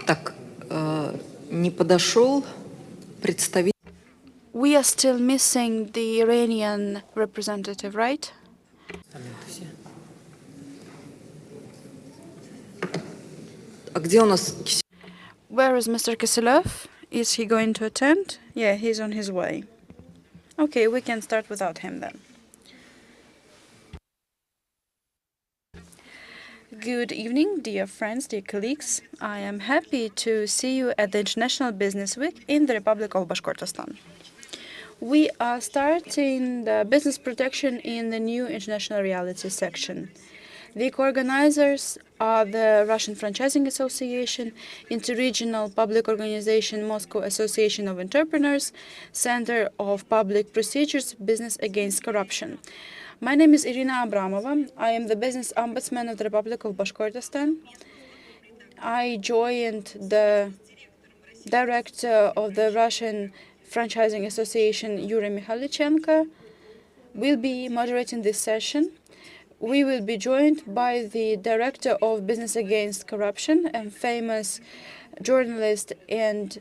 Так, не подошел представитель. We are still missing the Iranian representative, right? А где у нас? Where is Mr. Kiselov? Is he going to attend? Yeah, he's on his way. Okay, we can start without him then. Good evening, dear friends, dear colleagues. I am happy to see you at the International Business Week in the Republic of Bashkortostan. We are starting the business protection in the new international reality section. The co-organizers are the Russian Franchising Association, Interregional Public Organization Moscow Association of Entrepreneurs, Center of Public Procedures, Business Against Corruption. My name is Irina Abramova. I am the Business Ombudsman of the Republic of Bashkortostan. I joined the director of the Russian Franchising Association, Yuri Mikhailichenko, will be moderating this session. We will be joined by the director of Business Against Corruption and famous journalist and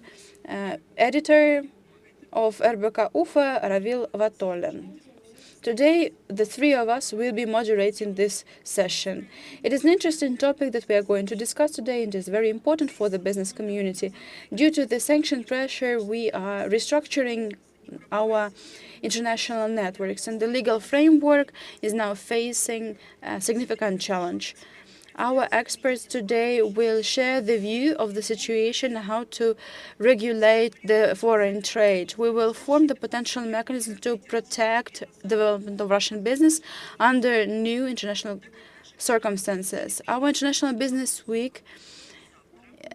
editor of RBK Ufa, Ravil Vatolin. Today, the three of us will be moderating this session. It is an interesting topic that we are going to discuss today, and it is very important for the business community. Due to the sanction pressure, we are restructuring our international networks, and the legal framework is now facing a significant challenge. Our experts today will share the view of the situation, how to regulate the foreign trade. We will form the potential mechanism to protect development of Russian business under new international circumstances. Our International Business Week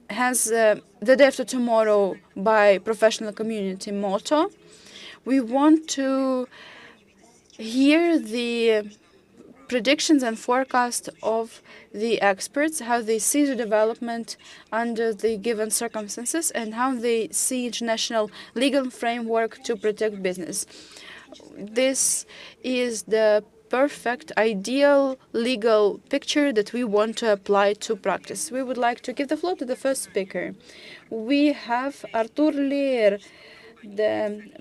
has the day after tomorrow by professional community motto. We want to hear the predictions and forecasts of the experts, how they see the development under the given circumstances, and how they see international legal framework to protect business. This is the perfect, ideal legal picture that we want to apply to practice. We would like to give the floor to the first speaker. We have Artur Leer, the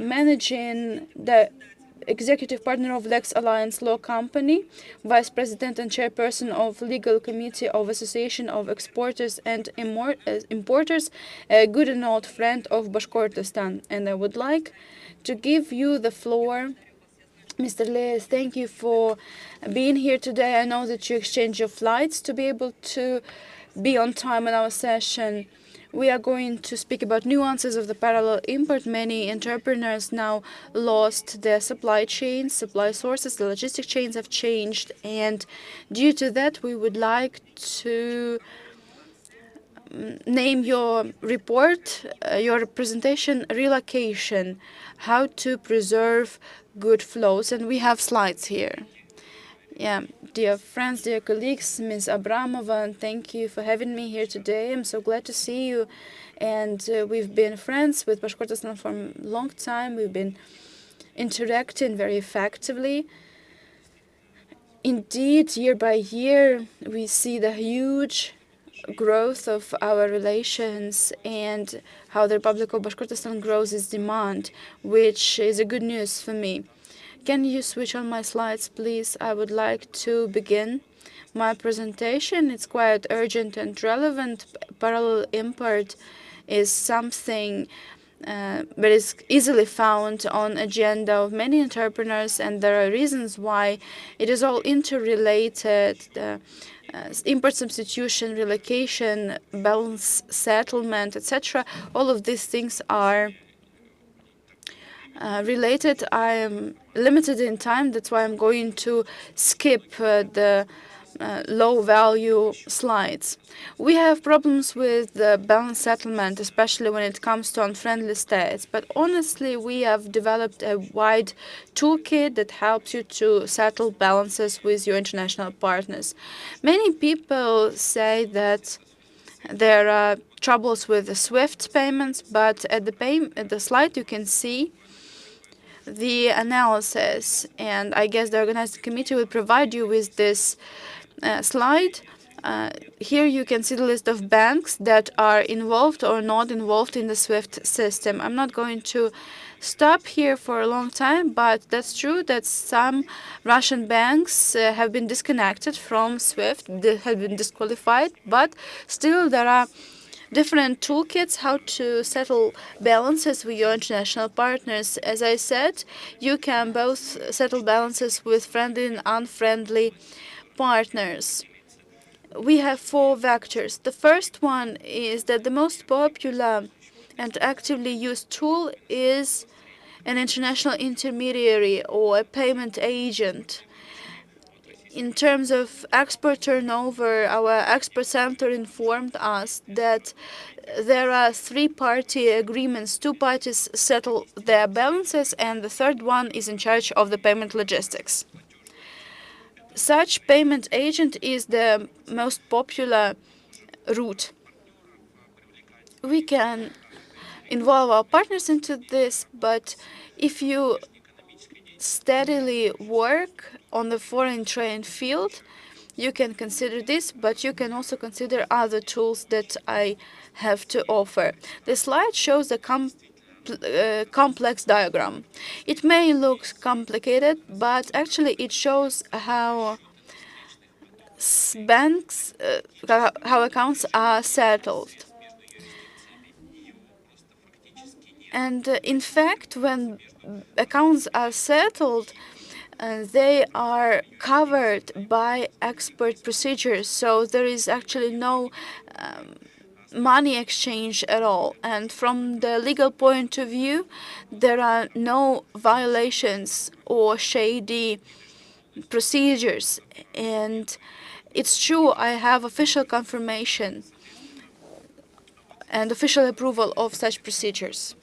executive partner of Lex Alliance Law Company, vice president and chairperson of legal committee of Association of Exporters and Importers, a good and old friend of Bashkortostan. And I would like to give you the floor. Mr. Lees, thank you for being here today. I know that you exchanged your flights to be able to be on time in our session. We are going to speak about nuances of the parallel import. Many entrepreneurs now lost their supply chains, supply sources, the logistic chains have changed, and due to that, we would like to name your report, your presentation, relocation, how to preserve good flows, and we have slides here. Yeah, dear friends, dear colleagues, Ms. Abramova, thank you for having me here today. I'm so glad to see you. And we've been friends with Bashkortostan for a long time. We've been interacting very effectively. Indeed, year by year, we see the huge growth of our relations and how the Republic of Bashkortostan grows its demand, which is a good news for me. Can you switch on my slides, please? I would like to begin my presentation. It's quite urgent and relevant. Parallel import is something that is easily found on agenda of many entrepreneurs, and there are reasons why it is all interrelated. Import substitution, relocation, balance settlement, etc. All of these things are related. I am limited in time, that's why I'm going to skip the low-value slides. We have problems with the balance settlement, especially when it comes to unfriendly states. But honestly, we have developed a wide toolkit that helps you to settle balances with your international partners. Many people say that there are troubles with the SWIFT payments, but at the slide you can see the analysis, and I guess the organizing committee will provide you with this slide. Here you can see the list of banks that are involved or not involved in the SWIFT system. I'm not going to stop here for a long time, but that's true that some Russian banks have been disconnected from SWIFT, they have been disqualified, but still there are different toolkits how to settle balances with your international partners. As I said, you can both settle balances with friendly and unfriendly partners. We have 4 vectors. The first one is that the most popular and actively used tool is an international intermediary or a payment agent. In terms of export turnover, our export center informed us that there are 3-party agreements. 2 parties settle their balances, and the third one is in charge of the payment logistics. Such payment agent is the most popular route. We can involve our partners into this, but if you steadily work on the foreign trade field, you can consider this, but you can also consider other tools that I have to offer. The slide shows a complex diagram. It may look complicated, but actually it shows how banks, how accounts are settled. And in fact, when accounts are settled, they are covered by export procedures, so there is actually no money exchange at all. And from the legal point of view, there are no violations or shady procedures. And it's true, I have official confirmation and official approval of such procedures.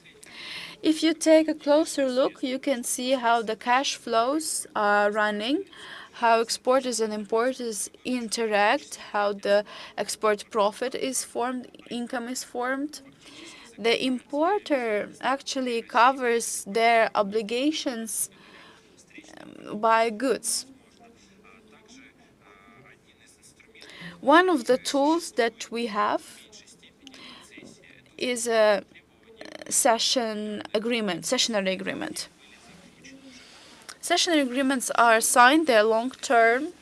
If you take a closer look, you can see how the cash flows are running, how exporters and importers interact, how the export profit is formed, income is formed. The importer actually covers their obligations by goods. One of the tools that we have is a sessionary agreement. Sessionary agreements are signed, they're long-term,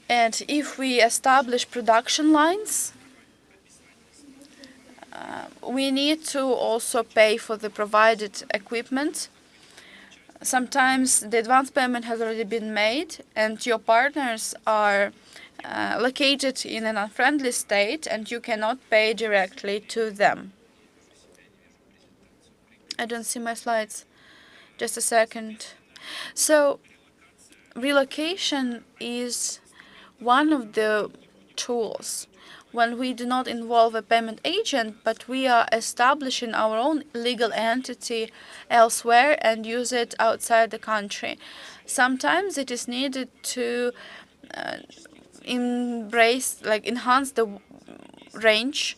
and if we establish production lines, we need to also pay for the provided equipment. Sometimes the advance payment has already been made and your partners are located in an unfriendly state and you cannot pay directly to them. I don't see my slides. Just a second. So relocation is one of the tools when we do not involve a payment agent, but we are establishing our own legal entity elsewhere and use it outside the country. Sometimes it is needed to enhance the range.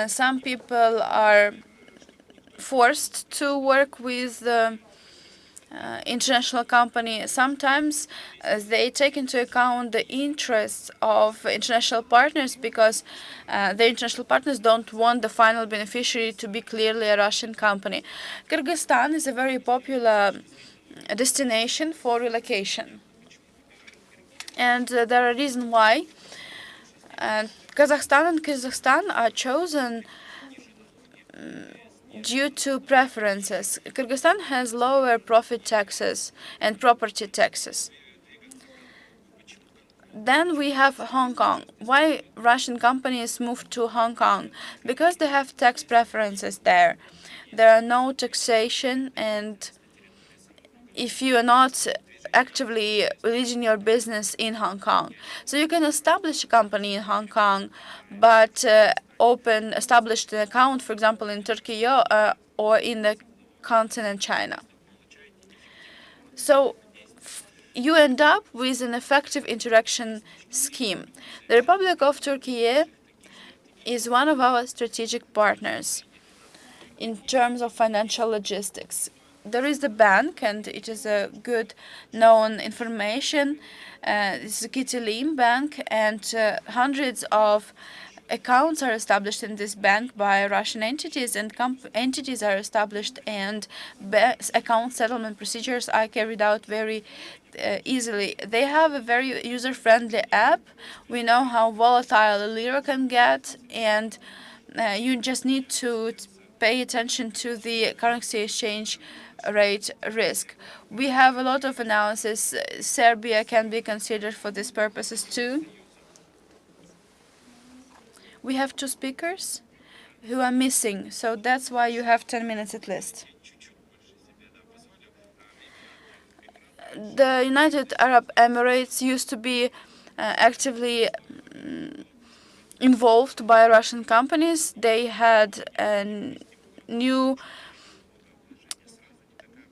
Some people are forced to work with the international company. Sometimes they take into account the interests of international partners because the international partners don't want the final beneficiary to be clearly a Russian company. Kyrgyzstan is a very popular destination for relocation. And there are reasons why. Kazakhstan and Kyrgyzstan are chosen due to preferences. Kyrgyzstan has lower profit taxes and property taxes. Then we have Hong Kong. Why Russian companies move to Hong Kong? Because they have tax preferences there. There are no taxation, and if you are not actively leading your business in Hong Kong, so you can establish a company in Hong Kong, but establish an account, for example, in Turkey or in the continent China. So you end up with an effective interaction scheme. The Republic of Turkey is one of our strategic partners in terms of financial logistics. there is the bank, and it is a good known information. It's the Kitilim Bank, and hundreds of accounts are established in this bank by Russian entities, and entities are established, and account settlement procedures are carried out very easily. They have a very user-friendly app. We know how volatile a lira can get, and you just need to pay attention to the currency exchange rate risk. We have a lot of analysis. Serbia can be considered for these purposes too. We have 2 speakers who are missing, so that's why you have 10 minutes at least. The United Arab Emirates used to be actively involved by Russian companies. They had a new,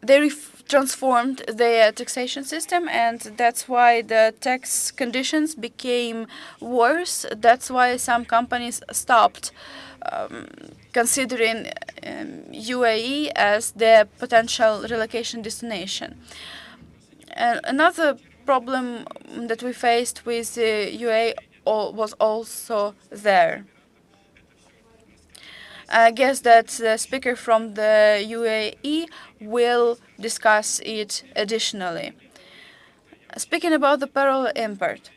they transformed their taxation system, and that's why the tax conditions became worse. That's why some companies stopped considering UAE as their potential relocation destination. And another problem that we faced with the UAE was also there. I guess that the speaker from the UAE will discuss it additionally. Speaking about the parallel import,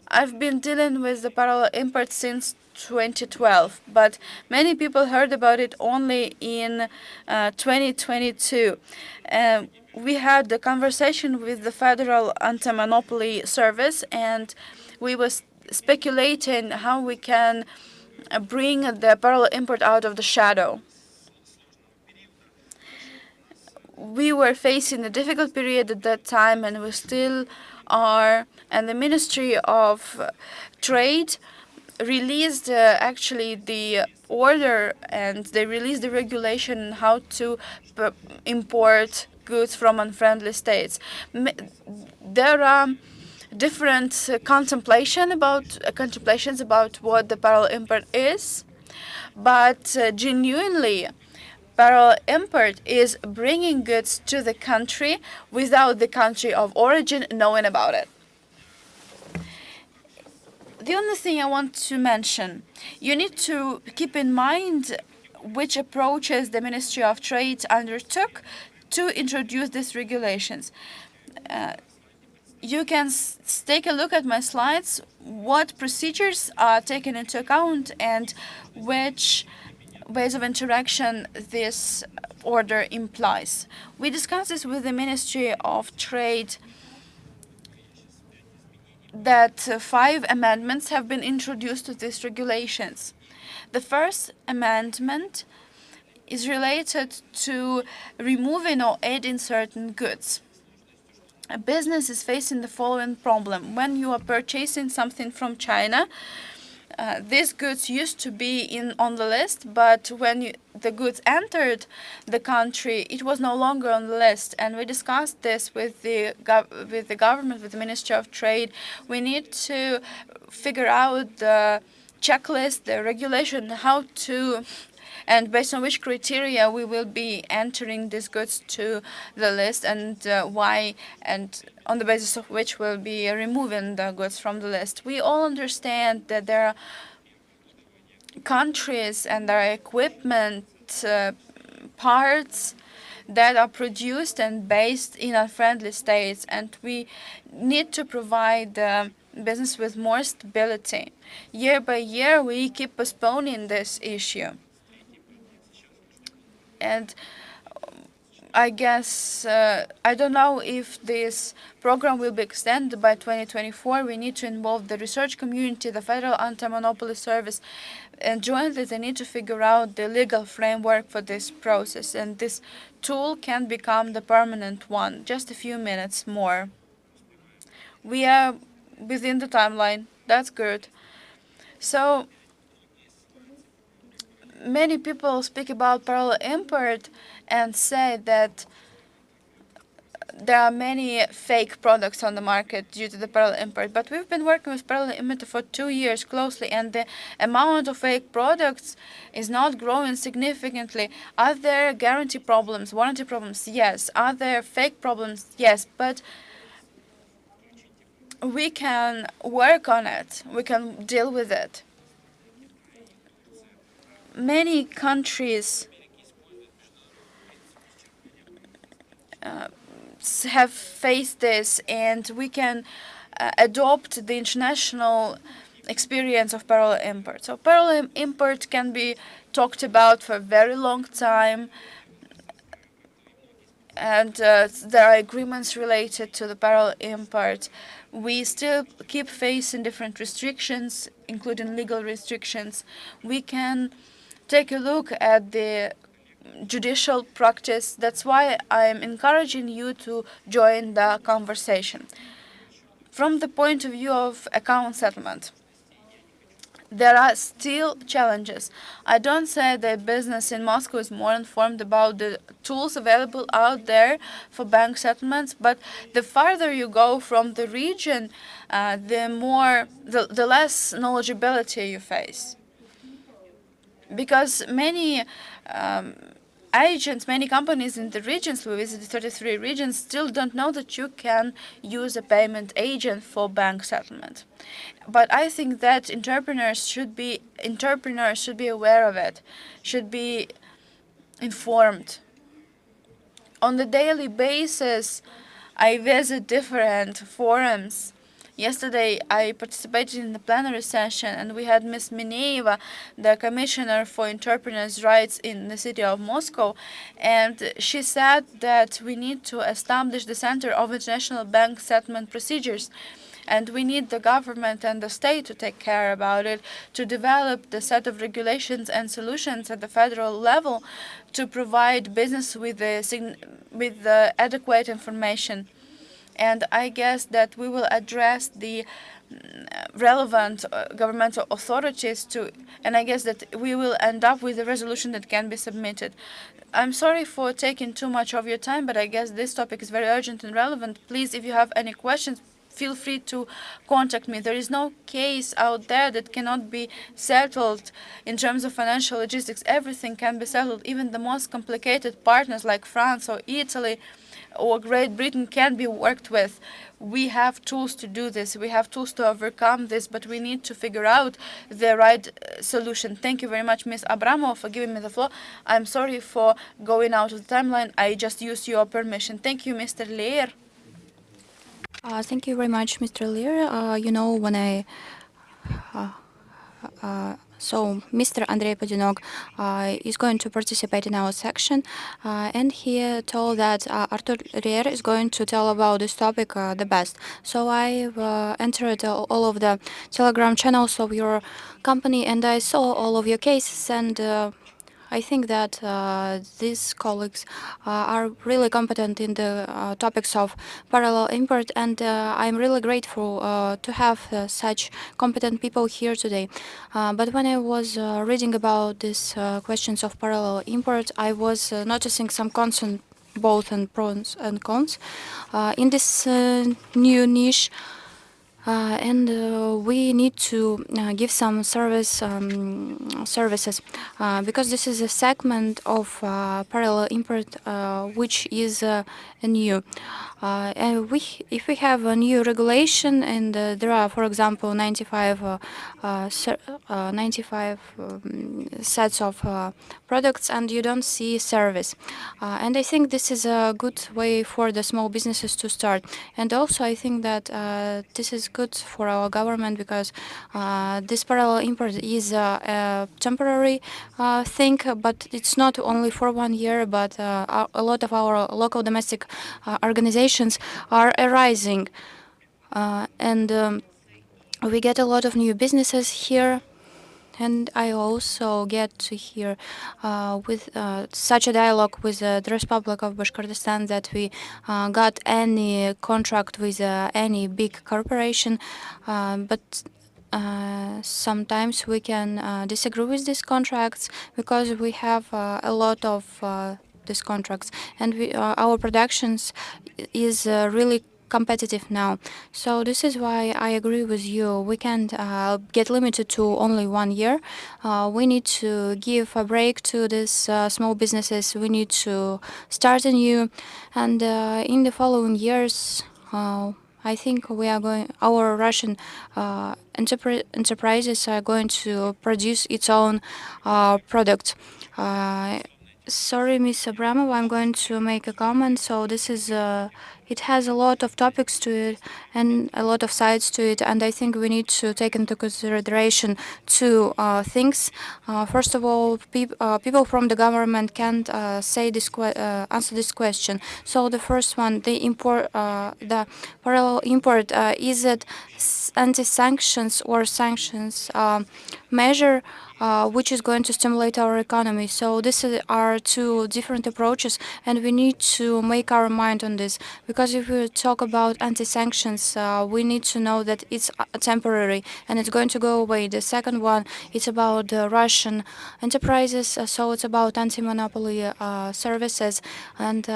I've been dealing with the parallel import since 2012, but many people heard about it only in 2022. We had the conversation with the Federal Anti-Monopoly Service, and we were speculating how we can bring the parallel import out of the shadow. We were facing a difficult period at that time, and we still are. And the Ministry of Trade released actually the order, and they released the regulation how to import goods from unfriendly states. There are different contemplations about what the parallel import is, but genuinely, parallel import is bringing goods to the country without the country of origin knowing about it. The only thing I want to mention, you need to keep in mind which approaches the Ministry of Trade undertook to introduce these regulations. You can take a look at my slides, what procedures are taken into account and which ways of interaction this order implies. We discussed this with the Ministry of Trade, that 5 amendments have been introduced to these regulations. The first amendment is related to removing or adding certain goods. A business is facing the following problem. When you are purchasing something from China, these goods used to be on the list, but when the goods entered the country, it was no longer on the list. And we discussed this with the government, with the Ministry of Trade. We need to figure out the checklist, the regulation, how to, and based on which criteria we will be entering these goods to the list, and why, and on the basis of which we'll be removing the goods from the list. We all understand that there are countries and there are equipment parts that are produced and based in unfriendly states, and we need to provide business with more stability. Year by year, we keep postponing this issue. And I guess, I don't know if this program will be extended by 2024. We need to involve the research community, the Federal Anti-Monopoly Service, and jointly they need to figure out the legal framework for this process. And this tool can become the permanent one. Just a few minutes more. We are within the timeline. That's good. So, many people speak about parallel import and say that there are many fake products on the market due to the parallel import, but we've been working with parallel import for 2 years closely, and the amount of fake products is not growing significantly. Are there guarantee problems, warranty problems? Yes. Are there fake problems? Yes. But we can work on it. We can deal with it. Many countries have faced this, and we can adopt the international experience of parallel import. So parallel import can be talked about for a very long time, and there are agreements related to the parallel import. We still keep facing different restrictions, including legal restrictions. We can take a look at the judicial practice. That's why I'm encouraging you to join the conversation. From the point of view of account settlement, there are still challenges. I don't say that business in Moscow is more informed about the tools available out there for bank settlements, but the farther you go from the region, the less knowledgeability you face. Because many agents, many companies in the regions, we visited 33 regions, still don't know that you can use a payment agent for bank settlement. But I think that entrepreneurs should be aware of it, should be informed. On the daily basis, I visit different forums. Yesterday, I participated in the plenary session, and we had Ms. Mineeva, the Commissioner for Entrepreneurs' Rights in the city of Moscow, and she said that we need to establish the Center of International Bank Settlement Procedures, and we need the government and the state to take care about it, to develop the set of regulations and solutions at the federal level to provide business with the adequate information. And I guess that we will address the relevant governmental authorities and I guess that we will end up with a resolution that can be submitted. I'm sorry for taking too much of your time, but I guess this topic is very urgent and relevant. Please, if you have any questions, feel free to contact me. There is no case out there that cannot be settled in terms of financial logistics. Everything can be settled. Even the most complicated partners like France or Italy or Great Britain can be worked with. We have tools to do this. We have tools to overcome this, but we need to figure out the right solution. Thank you very much, Ms. Abramov, for giving me the floor. I'm sorry for going out of the timeline. I just used your permission. Thank you, Mr. Leer. Thank you very much, Mr. Lear. When I so Mr. Andrei Podinok is going to participate in our section, and he told that Artur Lear is going to tell about this topic the best. So I've entered all of the Telegram channels of your company, and I saw all of your cases, and I think that these colleagues are really competent in the topics of parallel import, and I'm really grateful to have such competent people here today. But when I was reading about these questions of parallel import, I was noticing some concern, both in pros and cons, in this new niche. And we need to give some services because this is a segment of parallel import which is new. If we have a new regulation and there are, for example, 95 sets of products and you don't see service, and I think this is a good way for the small businesses to start. And also I think that this is good for our government because this parallel import is a temporary thing, but it's not only for 1 year, but a lot of our local domestic organizations are arising, and we get a lot of new businesses here. And I also get to hear with such a dialogue with the Republic of Bashkortostan that we got any contract with any big corporation, but sometimes we can disagree with these contracts because we have a lot of these contracts, and our productions is really competitive now. So this is why I agree with you. We can't get limited to only 1 year. We need to give a break to these small businesses. We need to start anew, and in the following years, I think we are going. Our Russian enterprises are going to produce its own product. Sorry, Miss Abramova, I'm going to make a comment. So this is, it has a lot of topics to it and a lot of sides to it, and I think we need to take into consideration two things. First of all, people from the government can't answer this question. So the first one, the parallel import, is it anti-sanctions or sanctions measure which is going to stimulate our economy? So these are two different approaches, and we need to make our mind on this, because if we talk about anti-sanctions, we need to know that it's temporary and it's going to go away. The second one, it's about Russian enterprises, so it's about anti-monopoly services, and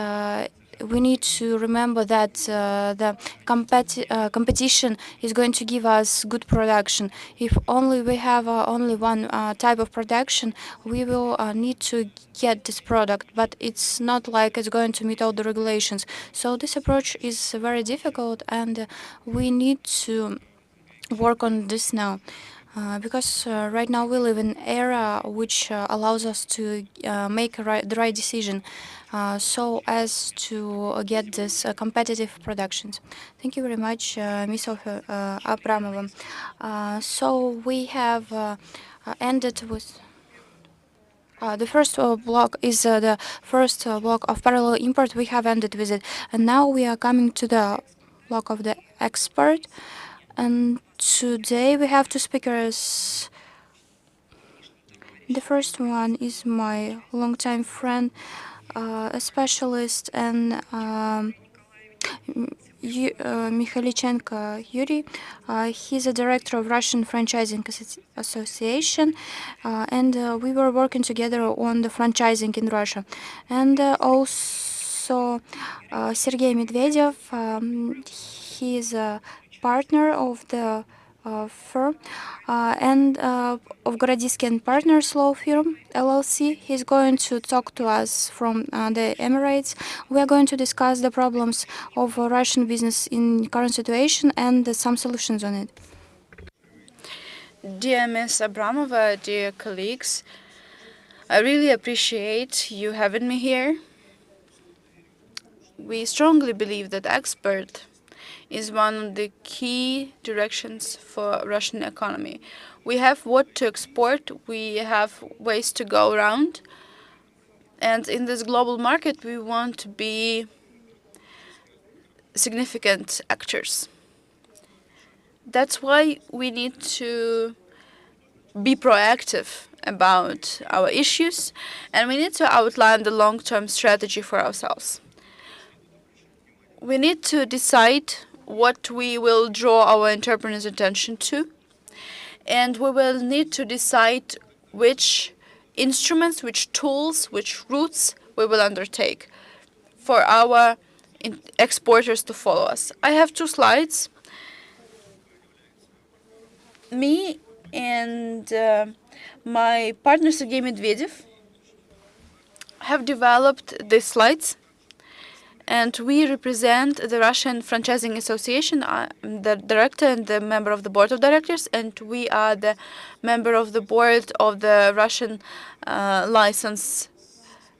we need to remember that the competition is going to give us good production. If only we have only one type of production, we will need to get this product, but it's not like it's going to meet all the regulations. So this approach is very difficult, and we need to work on this now. Because right now we live in an era which allows us to make the right decision, so as to get this competitive productions. Thank you very much, Ms. Abramova. So we have ended with the first block is the first block of parallel import. We have ended with it, and now we are coming to the block of the expert. And today we have two speakers. The first one is my longtime friend, a specialist, and Mikhailichenko Yuri. He's a director of Russian Franchising Association, and we were working together on the franchising in Russia. And also Sergei Medvedev, he is a partner of the firm and of Gorodisky and Partners Law Firm LLC. He's going to talk to us from the Emirates. We are going to discuss the problems of Russian business in current situation and some solutions on it. Dear Ms. Abramova, dear colleagues, I really appreciate you having me here. We strongly believe that export is one of the key directions for Russian economy. We have what to export, we have ways to go around, and in this global market we want to be significant actors. That's why we need to be proactive about our issues, and we need to outline the long-term strategy for ourselves. We need to decide what we will draw our entrepreneurs' attention to, and we will need to decide which instruments, which tools, which routes we will undertake for our exporters to follow us. I have 2 slides. Me and my partner Sergei Medvedev have developed these slides, and we represent the Russian Franchising Association. I'm the director and the member of the board of directors, and we are the member of the board of the Russian license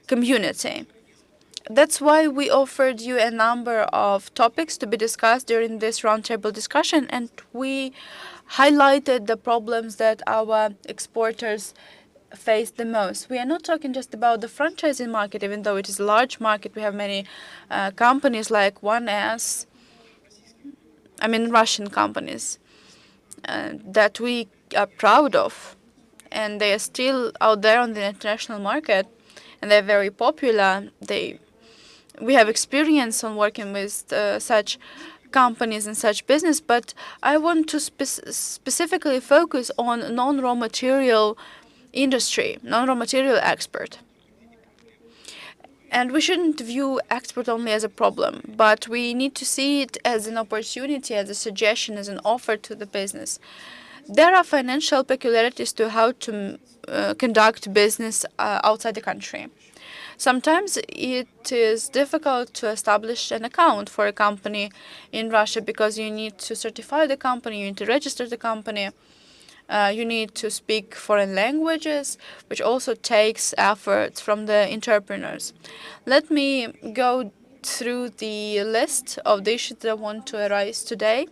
community. That's why we offered you a number of topics to be discussed during this roundtable discussion, and we highlighted the problems that our exporters face the most. We are not talking just about the franchising market, even though it is a large market. We have many companies like 1S, Russian companies, that we are proud of, and they are still out there on the international market, and they're very popular. We have experience on working with such companies and such business, but I want to specifically focus on non-raw material industry, non-raw material export. And we shouldn't view export only as a problem, but we need to see it as an opportunity, as a suggestion, as an offer to the business. There are financial peculiarities to how to conduct business outside the country. Sometimes it is difficult to establish an account for a company in Russia because you need to certify the company, you need to register the company, you need to speak foreign languages, which also takes effort from the entrepreneurs. Let me go through the list of the issues that I want to raise today.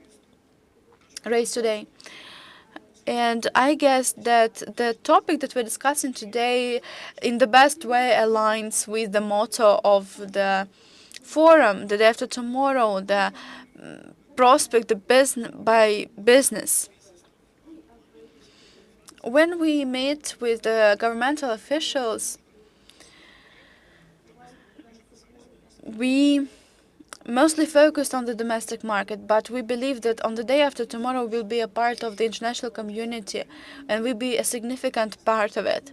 And I guess that the topic that we're discussing today in the best way aligns with the motto of the forum, the day after tomorrow, the prospect the business by business. When we meet with the governmental officials, we mostly focused on the domestic market, but we believe that on the day after tomorrow we'll be a part of the international community and we'll be a significant part of it.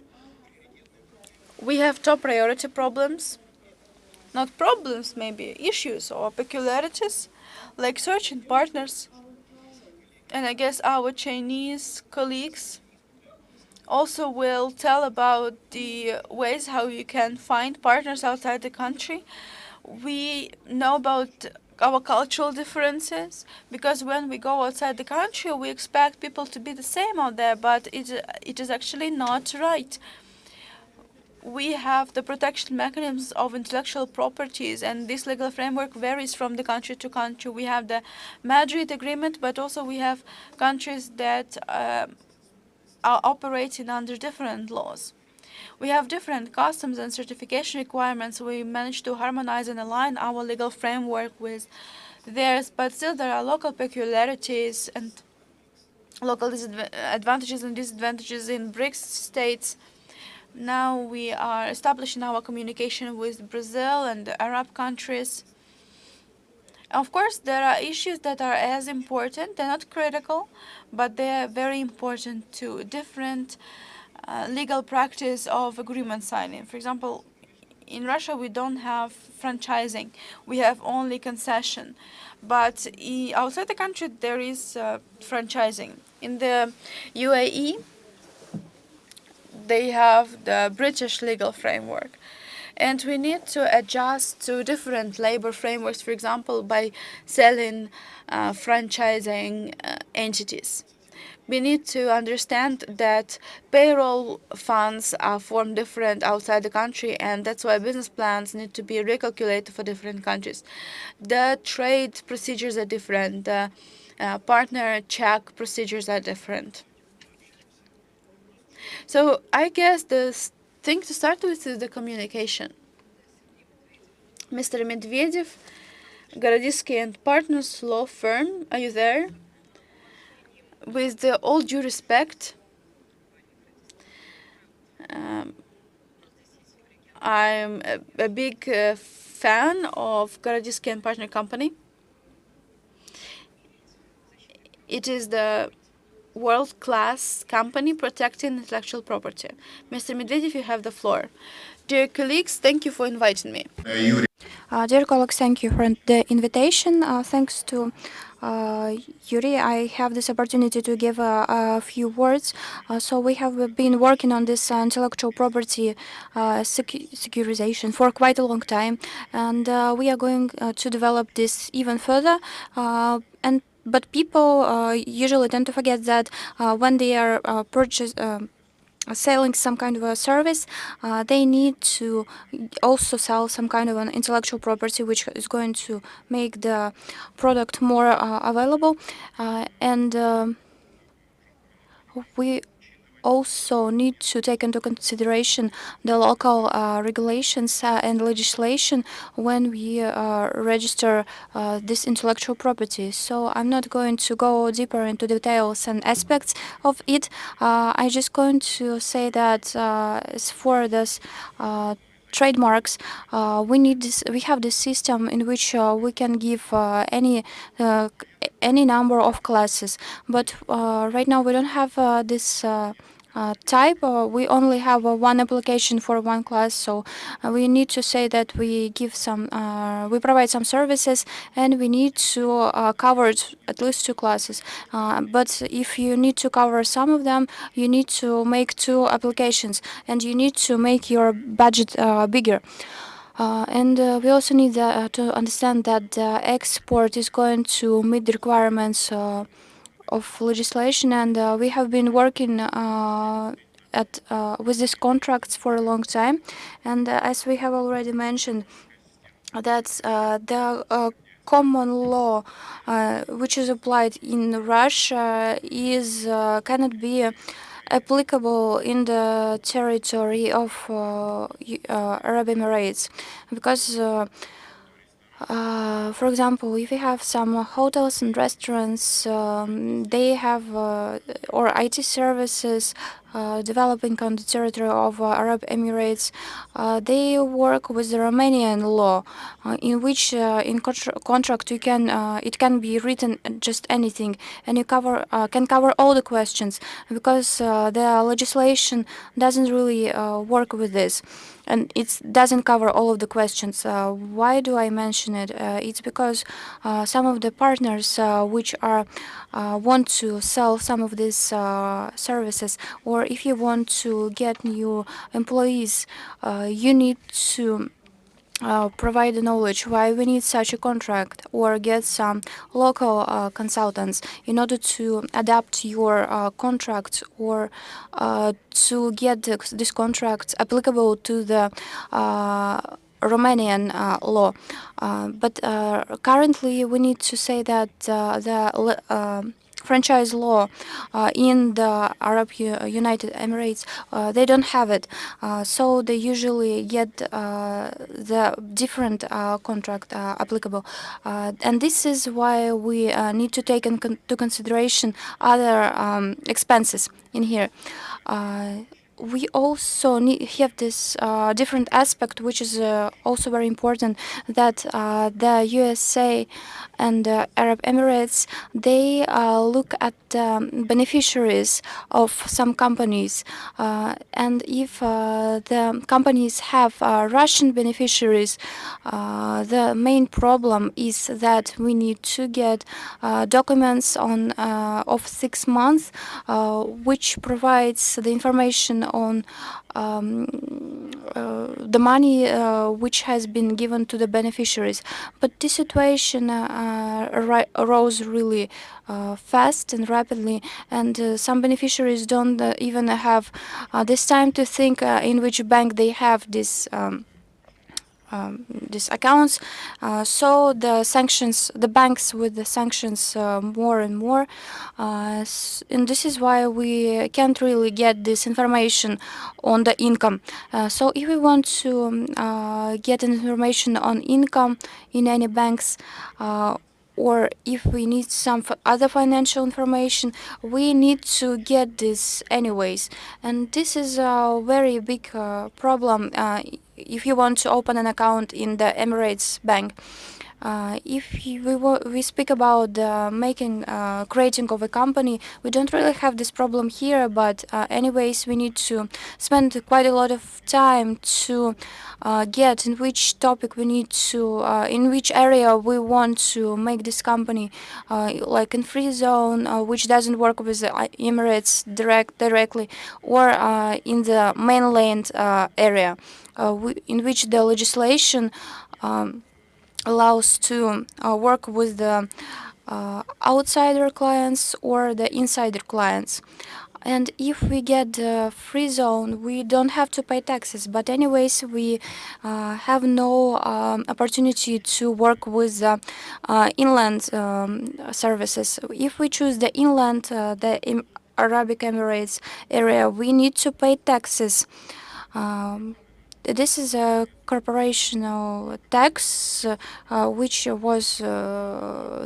We have top priority problems, not problems, maybe issues or peculiarities, like searching partners. And I guess our Chinese colleagues also will tell about the ways how you can find partners outside the country. We know about our cultural differences because when we go outside the country we expect people to be the same out there, but it is actually not right. We have the protection mechanisms of intellectual properties, and this legal framework varies from the country to country. We have the Madrid Agreement, but also we have countries that are operating under different laws. We have different customs and certification requirements. We managed to harmonize and align our legal framework with theirs, but still there are local peculiarities and local advantages and disadvantages in BRICS states. Now we are establishing our communication with Brazil and the Arab countries. Of course, there are issues that are as important. They're not critical, but they are very important to different legal practice of agreement signing. For example, in Russia, we don't have franchising. We have only concession. But outside the country, there is franchising. In the UAE, they have the British legal framework. And we need to adjust to different labor frameworks, for example, by selling franchising entities. We need to understand that payroll funds are formed different outside the country, and that's why business plans need to be recalculated for different countries. The trade procedures are different. The partner check procedures are different. So I guess the thing to start with is the communication. Mr. Medvedev, Gorodisky and Partners law firm, are you there? With all due respect, I'm a big fan of Gorodisky and Partner Company. It is the world-class company protecting intellectual property. Mr. Medvedev, you have the floor. Dear colleagues, thank you for inviting me. Dear colleagues, thank you for the invitation. Thanks to Yuri, I have this opportunity to give a few words. So we have been working on this intellectual property securitization for quite a long time, and we are going to develop this even further. But people usually tend to forget that when they are selling some kind of a service, they need to also sell some kind of an intellectual property which is going to make the product more available. And we also need to take into consideration the local regulations and legislation when we register this intellectual property. So I'm not going to go deeper into details and aspects of it. I'm just going to say that as for this trademarks, we have this system in which we can give any number of classes, but right now we don't have this type. We only have one application for one class, so we need to say that we provide some services, and we need to cover at least two classes. But if you need to cover some of them, you need to make two applications, and you need to make your budget bigger. And we also need to understand that the export is going to meet the requirements of legislation, and we have been working with these contracts for a long time. And as we have already mentioned, that the common law which is applied in Russia cannot be applicable in the territory of Arab Emirates, because for example, if you have some hotels and restaurants, they have or IT services developing on the territory of Arab Emirates, they work with the Romanian law, in which in contract it can be written just anything, and you can cover all the questions, because the legislation doesn't really work with this, and it doesn't cover all of the questions. Why do I mention it? It's because some of the partners which are want to sell some of these services, or if you want to get new employees, you need to provide the knowledge why we need such a contract, or get some local consultants in order to adapt your contract, or to get this contract applicable to the Romanian law. But currently we need to say that the franchise law in the United Emirates, they don't have it, so they usually get the different contract applicable, and this is why we need to take into consideration other expenses in here. We also have this different aspect, which is also very important, that the USA and Arab Emirates, they look at beneficiaries of some companies, and if the companies have Russian beneficiaries, the main problem is that we need to get documents of 6 months, which provides the information on the money which has been given to the beneficiaries. But this situation arose really fast and rapidly, and some beneficiaries don't even have this time to think in which bank they have these accounts. So the banks with the sanctions more and more, and this is why we can't really get this information on the income. So if we want to get information on income in any banks, or if we need some other financial information, we need to get this anyways. And this is a very big problem if you want to open an account in the Emirates Bank. If we speak about creating of a company, we don't really have this problem here, but anyways, we need to spend quite a lot of time to get in which topic we need to, in which area we want to make this company, like in free zone, which doesn't work with the Emirates directly, or in the mainland area, in which the legislation allows to work with the outsider clients or the insider clients. And if we get the free zone, we don't have to pay taxes. But anyways, we have no opportunity to work with inland services. If we choose the inland, the Arabic Emirates area, we need to pay taxes. This is a corporational tax which was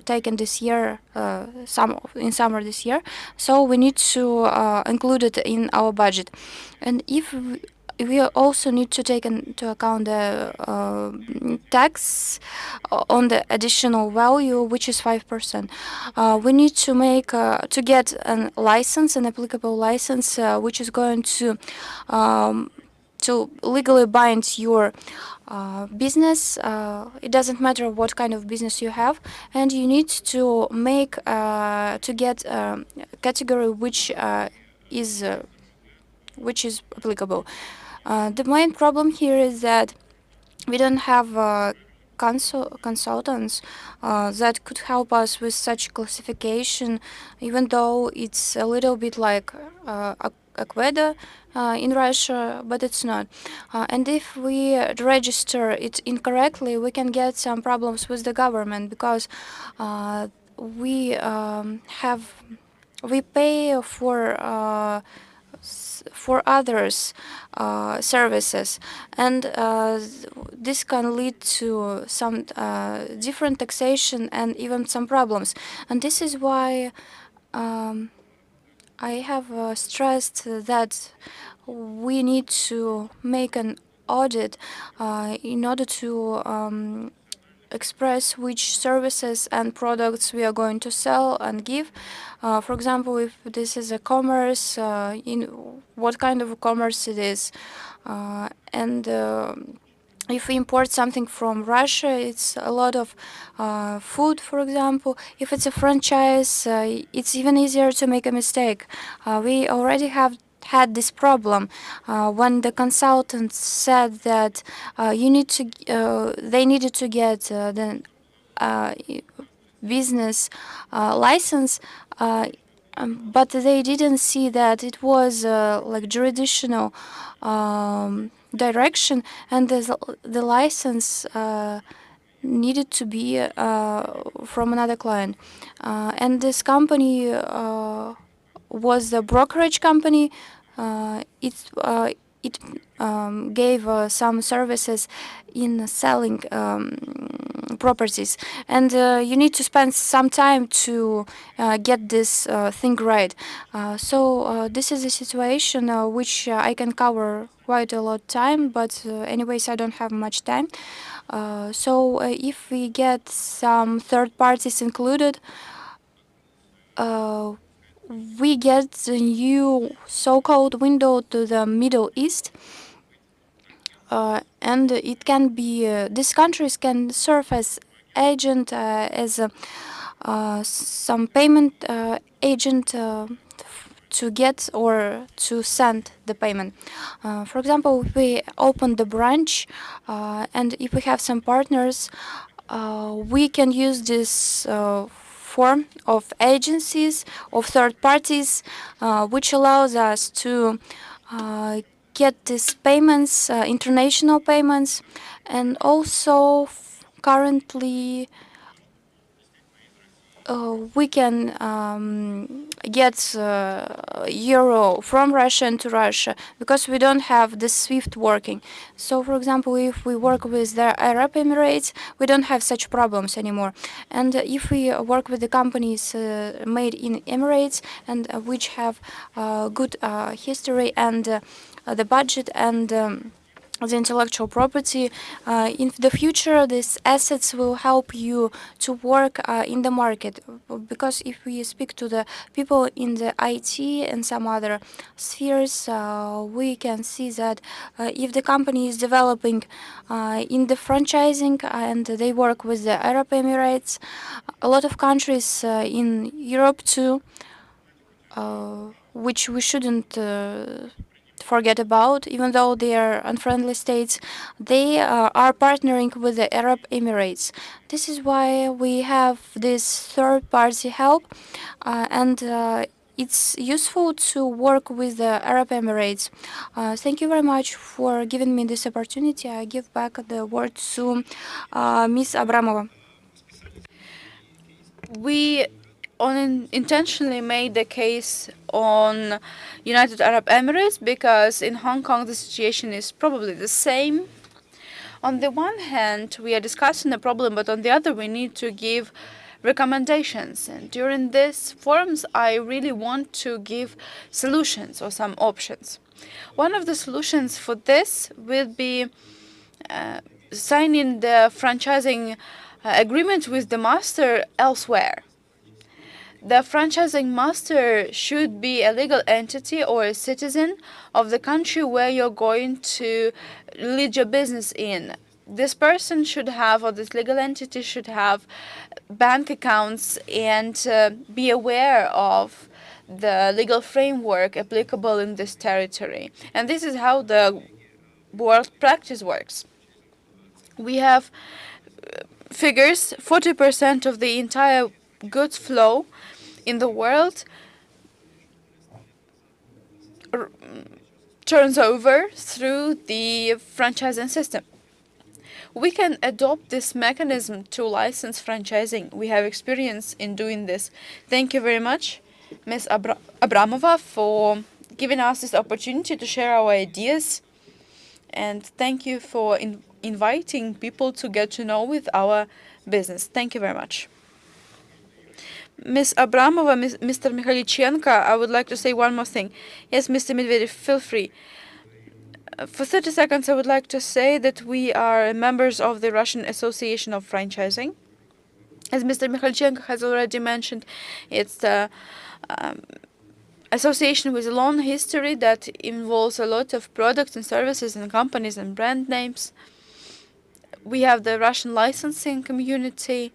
taken this year, in summer this year. So we need to include it in our budget. And if we also need to take into account the tax on the additional value, which is 5%. We need to make to get a license, an applicable license, which is going to legally bind your business. It doesn't matter what kind of business you have, and you need to make to get a category which is applicable. The main problem here is that we don't have consultants that could help us with such classification, even though it's a little bit like Aqueda in Russia, but it's not. And if we register it incorrectly, we can get some problems with the government, because we we pay for others' services, and this can lead to some different taxation and even some problems. And this is why I have stressed that we need to make an audit in order to express which services and products we are going to sell and give. For example, if this is a commerce, in what kind of a commerce it is, and if we import something from Russia, it's a lot of food, for example. If it's a franchise, it's even easier to make a mistake. We already have had this problem when the consultant said that they needed to get the business license, but they didn't see that it was like jurisdictional direction, and the license needed to be from another client, and this company was the brokerage company. It gave some services in selling properties, and you need to spend some time to get this thing right. So this is a situation which I can cover quite a lot of time, but anyways, I don't have much time. So if we get some third parties included, we get the new so-called window to the Middle East, and it can be these countries can serve as agent, as some payment agent to get or to send the payment. For example, if we open the branch and if we have some partners, we can use this form of agencies, of third parties, which allows us to get these payments, international payments, and also currently we can get euro from Russia to Russia, because we don't have the SWIFT working. So, for example, if we work with the Arab Emirates, we don't have such problems anymore. And if we work with the companies made in Emirates and which have good history and the budget and the intellectual property, in the future these assets will help you to work in the market, because if we speak to the people in the IT and some other spheres, we can see that if the company is developing in the franchising and they work with the Arab Emirates, a lot of countries in Europe too, which we shouldn't forget about, even though they are unfriendly states, they are partnering with the Arab Emirates. This is why we have this third-party help, and it's useful to work with the Arab Emirates. Thank you very much for giving me this opportunity. I give back the word to Ms. Abramova. We intentionally made the case on United Arab Emirates because in Hong Kong the situation is probably the same. On the one hand, we are discussing the problem, but on the other, we need to give recommendations. And during these forums, I really want to give solutions or some options. One of the solutions for this will be signing the franchising agreement with the master elsewhere. The franchising master should be a legal entity or a citizen of the country where you're going to lead your business in. This person should have, or this legal entity should have, bank accounts and be aware of the legal framework applicable in this territory. And this is how the world practice works. We have figures: 40% of the entire goods flow in the world turns over through the franchising system. We can adopt this mechanism to license franchising. We have experience in doing this. Thank you very much, Ms. Abramova, for giving us this opportunity to share our ideas. And thank you for inviting people to get to know with our business. Thank you very much. Ms. Abramova, Mr. Mikhailichenko, I would like to say one more thing. Yes, Mr. Medvedev, feel free. For 30 seconds, I would like to say that we are members of the Russian Association of Franchising. As Mr. Mikhailichenko has already mentioned, it's the association with a long history that involves a lot of products and services and companies and brand names. We have the Russian licensing community,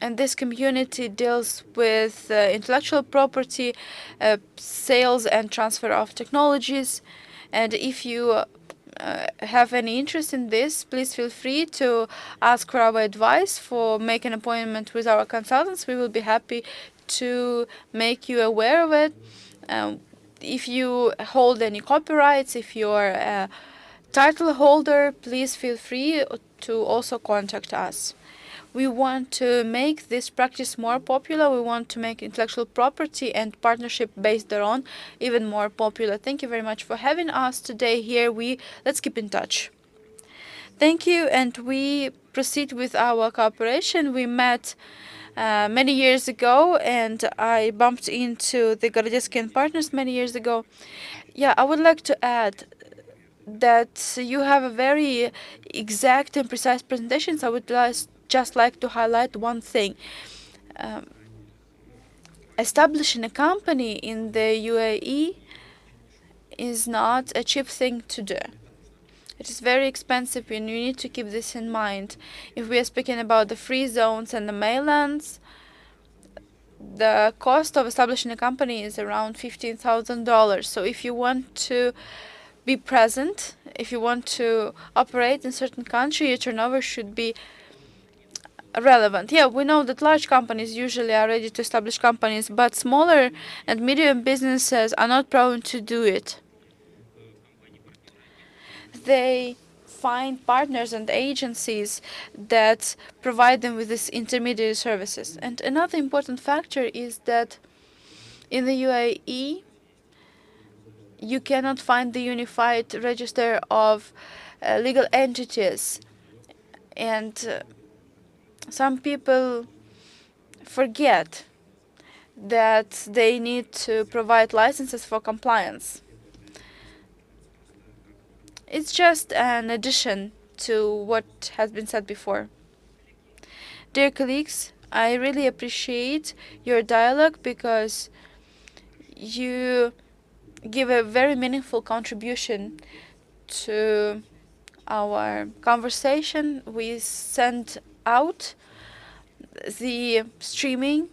and this community deals with intellectual property, sales and transfer of technologies. And if you have any interest in this, please feel free to ask for our advice, for make an appointment with our consultants. We will be happy to make you aware of it. If you hold any copyrights, if you're a title holder, please feel free to also contact us. We want to make this practice more popular. We want to make intellectual property and partnership based thereon even more popular. Thank you very much for having us today here. Let's keep in touch. Thank you, and we proceed with our cooperation. We met many years ago, and I bumped into the Gorodetsky and Partners many years ago. Yeah, I would like to add that you have a very exact and precise presentations. I would just like to highlight one thing. Establishing a company in the UAE is not a cheap thing to do. It is very expensive, and you need to keep this in mind. If we are speaking about the free zones and the mainlands, the cost of establishing a company is around $15,000. So if you want to be present, if you want to operate in certain country, your turnover should be relevant. Yeah, we know that large companies usually are ready to establish companies, but smaller and medium businesses are not prone to do it. They find partners and agencies that provide them with these intermediary services. And another important factor is that in the UAE, you cannot find the unified register of legal entities. And some people forget that they need to provide licenses for compliance. It's just an addition to what has been said before. Dear colleagues, I really appreciate your dialogue because you give a very meaningful contribution to our conversation. We send out the streaming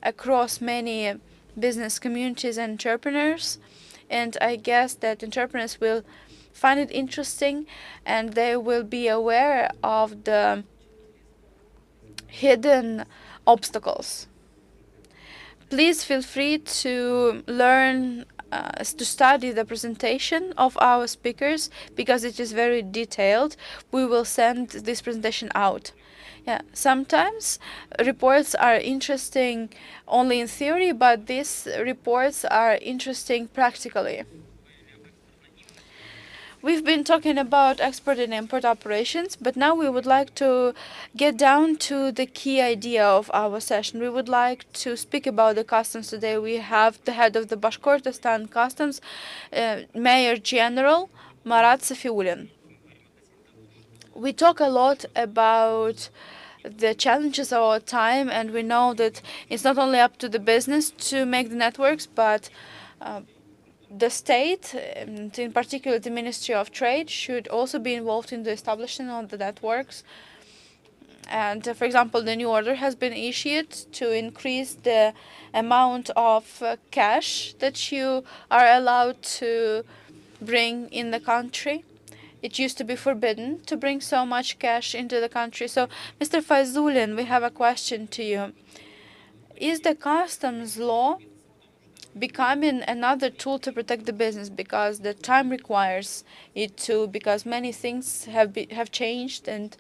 across many business communities and entrepreneurs, and I guess that entrepreneurs will find it interesting and they will be aware of the hidden obstacles. Please feel free to learn to study the presentation of our speakers because it is very detailed. We will send this presentation out. Yeah, sometimes reports are interesting only in theory, but these reports are interesting practically. We've been talking about export and import operations, but now we would like to get down to the key idea of our session. We would like to speak about the customs today. We have the head of the Bashkortostan Customs, Mayor General Marat Safiullin. We talk a lot about the challenges of our time, and we know that it's not only up to the business to make the networks, but the state, and in particular the Ministry of Trade, should also be involved in the establishment of the networks. And for example, the new order has been issued to increase the amount of cash that you are allowed to bring in the country. It used to be forbidden to bring so much cash into the country. So, Mr. Faizullin, we have a question to you. Is the customs law becoming another tool to protect the business because the time requires it to, because many things have changed, and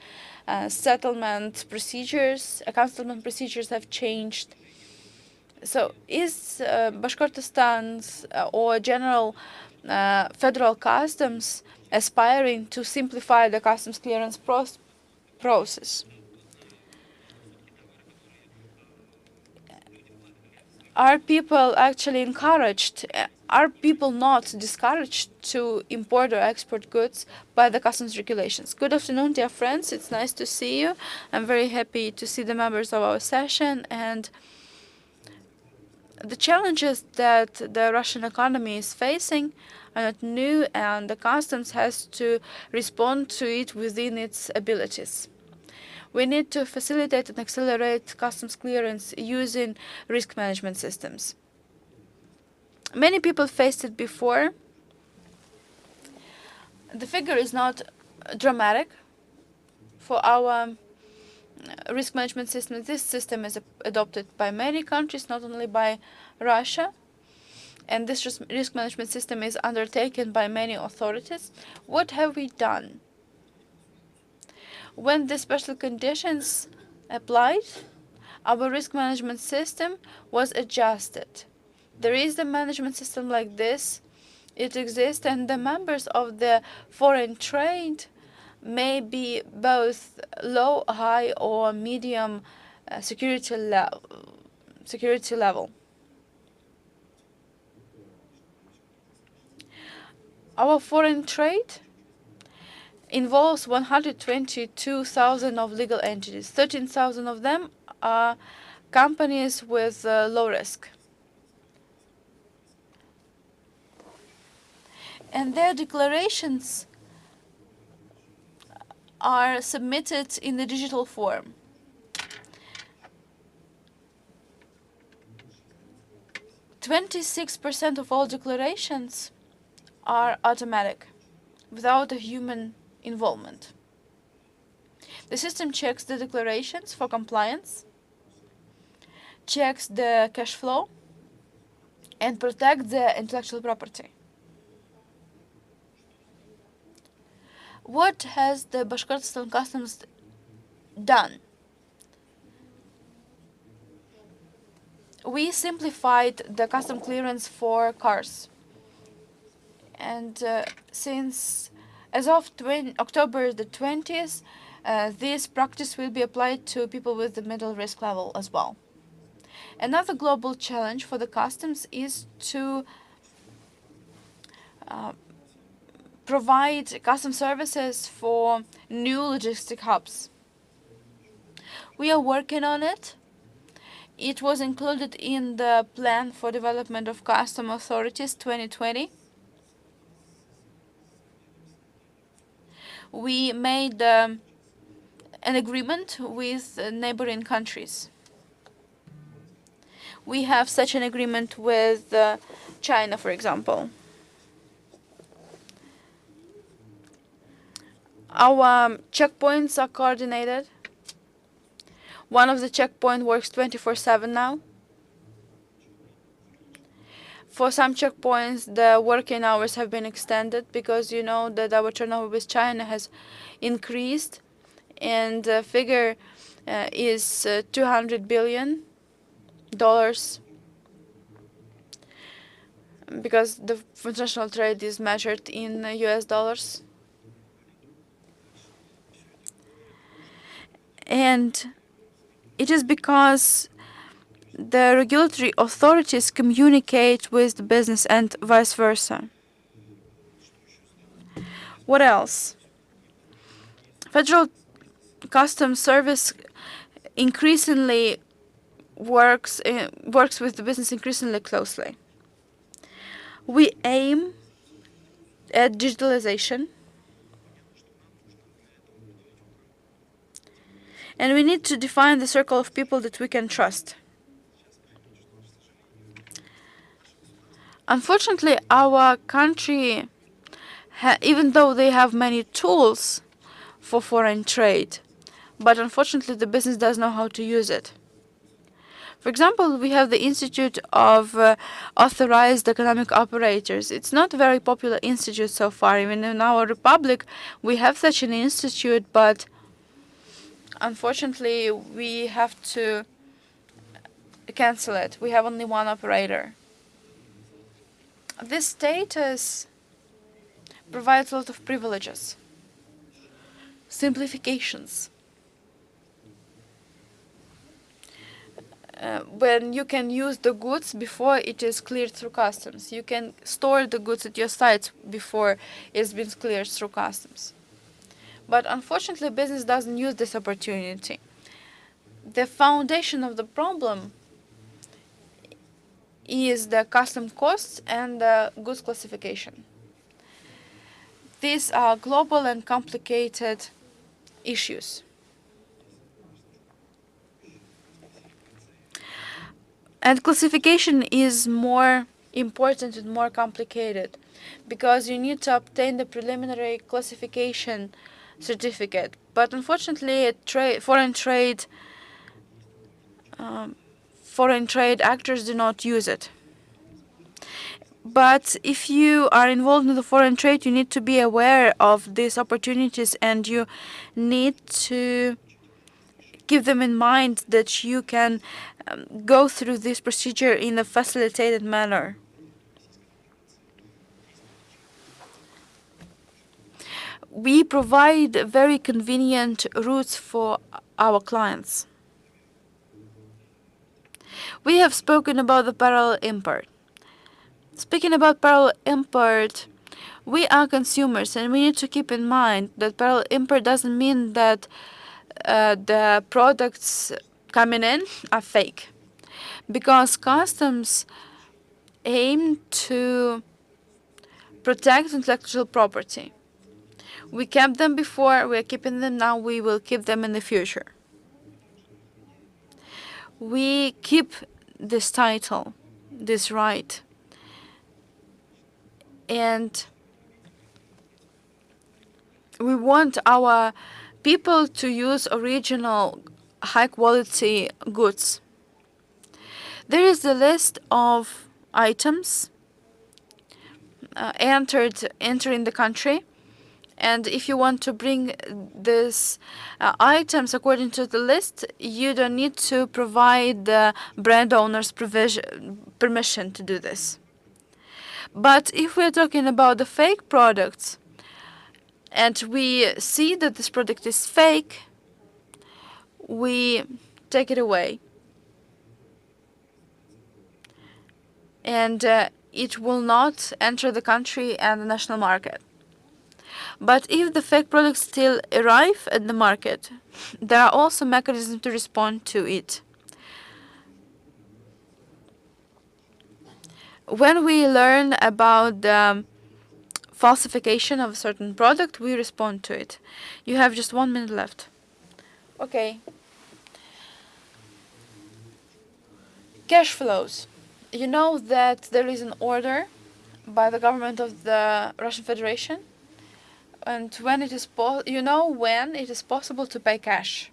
settlement procedures, accountment procedures have changed? So is Bashkortostan's or general federal customs aspiring to simplify the customs clearance process? Are people actually encouraged? Are people not discouraged to import or export goods by the customs regulations? Good afternoon, dear friends. It's nice to see you. I'm very happy to see the members of our session. And the challenges that the Russian economy is facing are not new, and the customs has to respond to it within its abilities. We need to facilitate and accelerate customs clearance using risk management systems. Many people faced it before. The figure is not dramatic for our risk management system. This system is adopted by many countries, not only by Russia. And this risk management system is undertaken by many authorities. What have we done? When the special conditions applied, our risk management system was adjusted. There is a management system like this. It exists, and the members of the foreign trade may be both low, high, or medium security level. Our foreign trade involves 122,000 of legal entities. 13,000 of them are companies with low risk. And their declarations are submitted in the digital form. %26% of all declarations are automatic, without a human involvement. The system checks the declarations for compliance, checks the cash flow, and protects the intellectual property. What has the Bashkortostan Customs done? We simplified the custom clearance for cars. And since as of October the 20th, this practice will be applied to people with the middle risk level as well. Another global challenge for the customs is to provide custom services for new logistic hubs. We are working on it. It was included in the Plan for Development of Custom Authorities 2020. We made an agreement with neighboring countries. We have such an agreement with China, for example. Our checkpoints are coordinated. One of the checkpoints works 24/7 now. For some checkpoints, the working hours have been extended because you know that our turnover with China has increased, and the figure is $200 billion. because the international trade is measured in US dollars. And it is because the regulatory authorities communicate with the business and vice versa. What else? Federal Customs Service increasingly works with the business increasingly closely. We aim at digitalization, and we need to define the circle of people that we can trust. Unfortunately, our country, even though they have many tools for foreign trade, but unfortunately the business doesn't know how to use it. For example, we have the Institute of Authorized Economic Operators. It's not a very popular institute so far. Even in our republic, we have such an institute, but unfortunately, we have to cancel it. We have only one operator. This status provides a lot of privileges, simplifications. When you can use the goods before it is cleared through customs. You can store the goods at your sites before it's been cleared through customs. But unfortunately, business doesn't use this opportunity. The foundation of the problem is the custom costs and the goods classification. These are global and complicated issues. And classification is more important and more complicated because you need to obtain the preliminary classification certificate. But unfortunately, foreign trade actors do not use it. But if you are involved in the foreign trade, you need to be aware of these opportunities and you need to keep them in mind that you can go through this procedure in a facilitated manner. We provide very convenient routes for our clients. We have spoken about the parallel import. Speaking about parallel import, we are consumers and we need to keep in mind that parallel import doesn't mean that the products coming in are fake, because customs aim to protect intellectual property. We kept them before, we are keeping them now, we will keep them in the future. We keep this title, this right, and we want our people to use original high-quality goods. There is a list of items entering the country, and if you want to bring these items according to the list, you don't need to provide the brand owner's permission to do this. But if we're talking about the fake products, and we see that this product is fake, we take it away. And it will not enter the country and the national market. But if the fake products still arrive at the market, there are also mechanisms to respond to it. When we learn about the falsification of a certain product, we respond to it. You have just 1 minute left. Okay. Cash flows. You know that there is an order by the government of the Russian Federation, and when it is when it is possible to pay cash,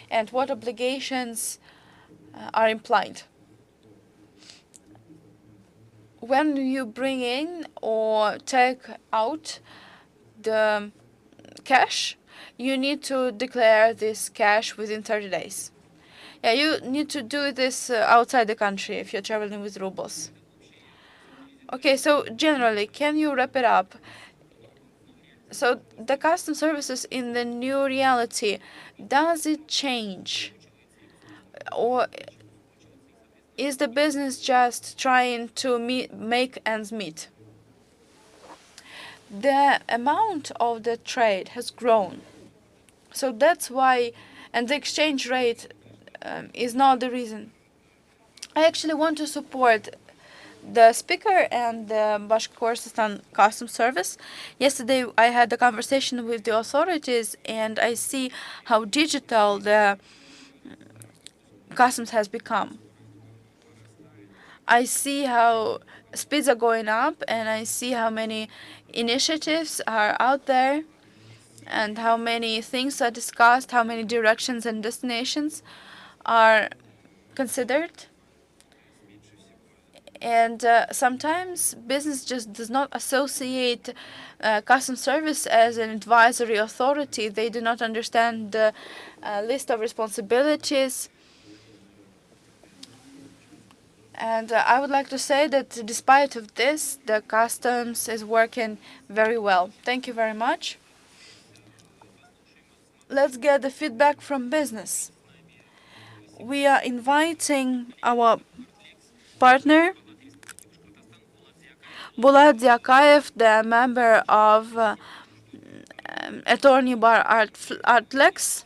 and what obligations are implied. When you bring in or take out the cash, you need to declare this cash within 30 days. Yeah, you need to do this outside the country if you're traveling with rubles. Okay, so generally, can you wrap it up? So the custom services in the new reality, does it change? Or is the business just trying to make ends meet? The amount of the trade has grown. So that's why, and the exchange rate is not the reason. I actually want to support the speaker and the Bashkortostan Customs Service. Yesterday, I had a conversation with the authorities, and I see how digital the customs has become. I see how speeds are going up, and I see how many initiatives are out there, and how many things are discussed, how many directions and destinations are considered. And sometimes business just does not associate custom service as an advisory authority. They do not understand the list of responsibilities. And I would like to say that despite of this, the customs is working very well. Thank you very much. Let's get the feedback from business. We are inviting our partner, Bulat Diakayev, the member of Attorney Bar Artlex.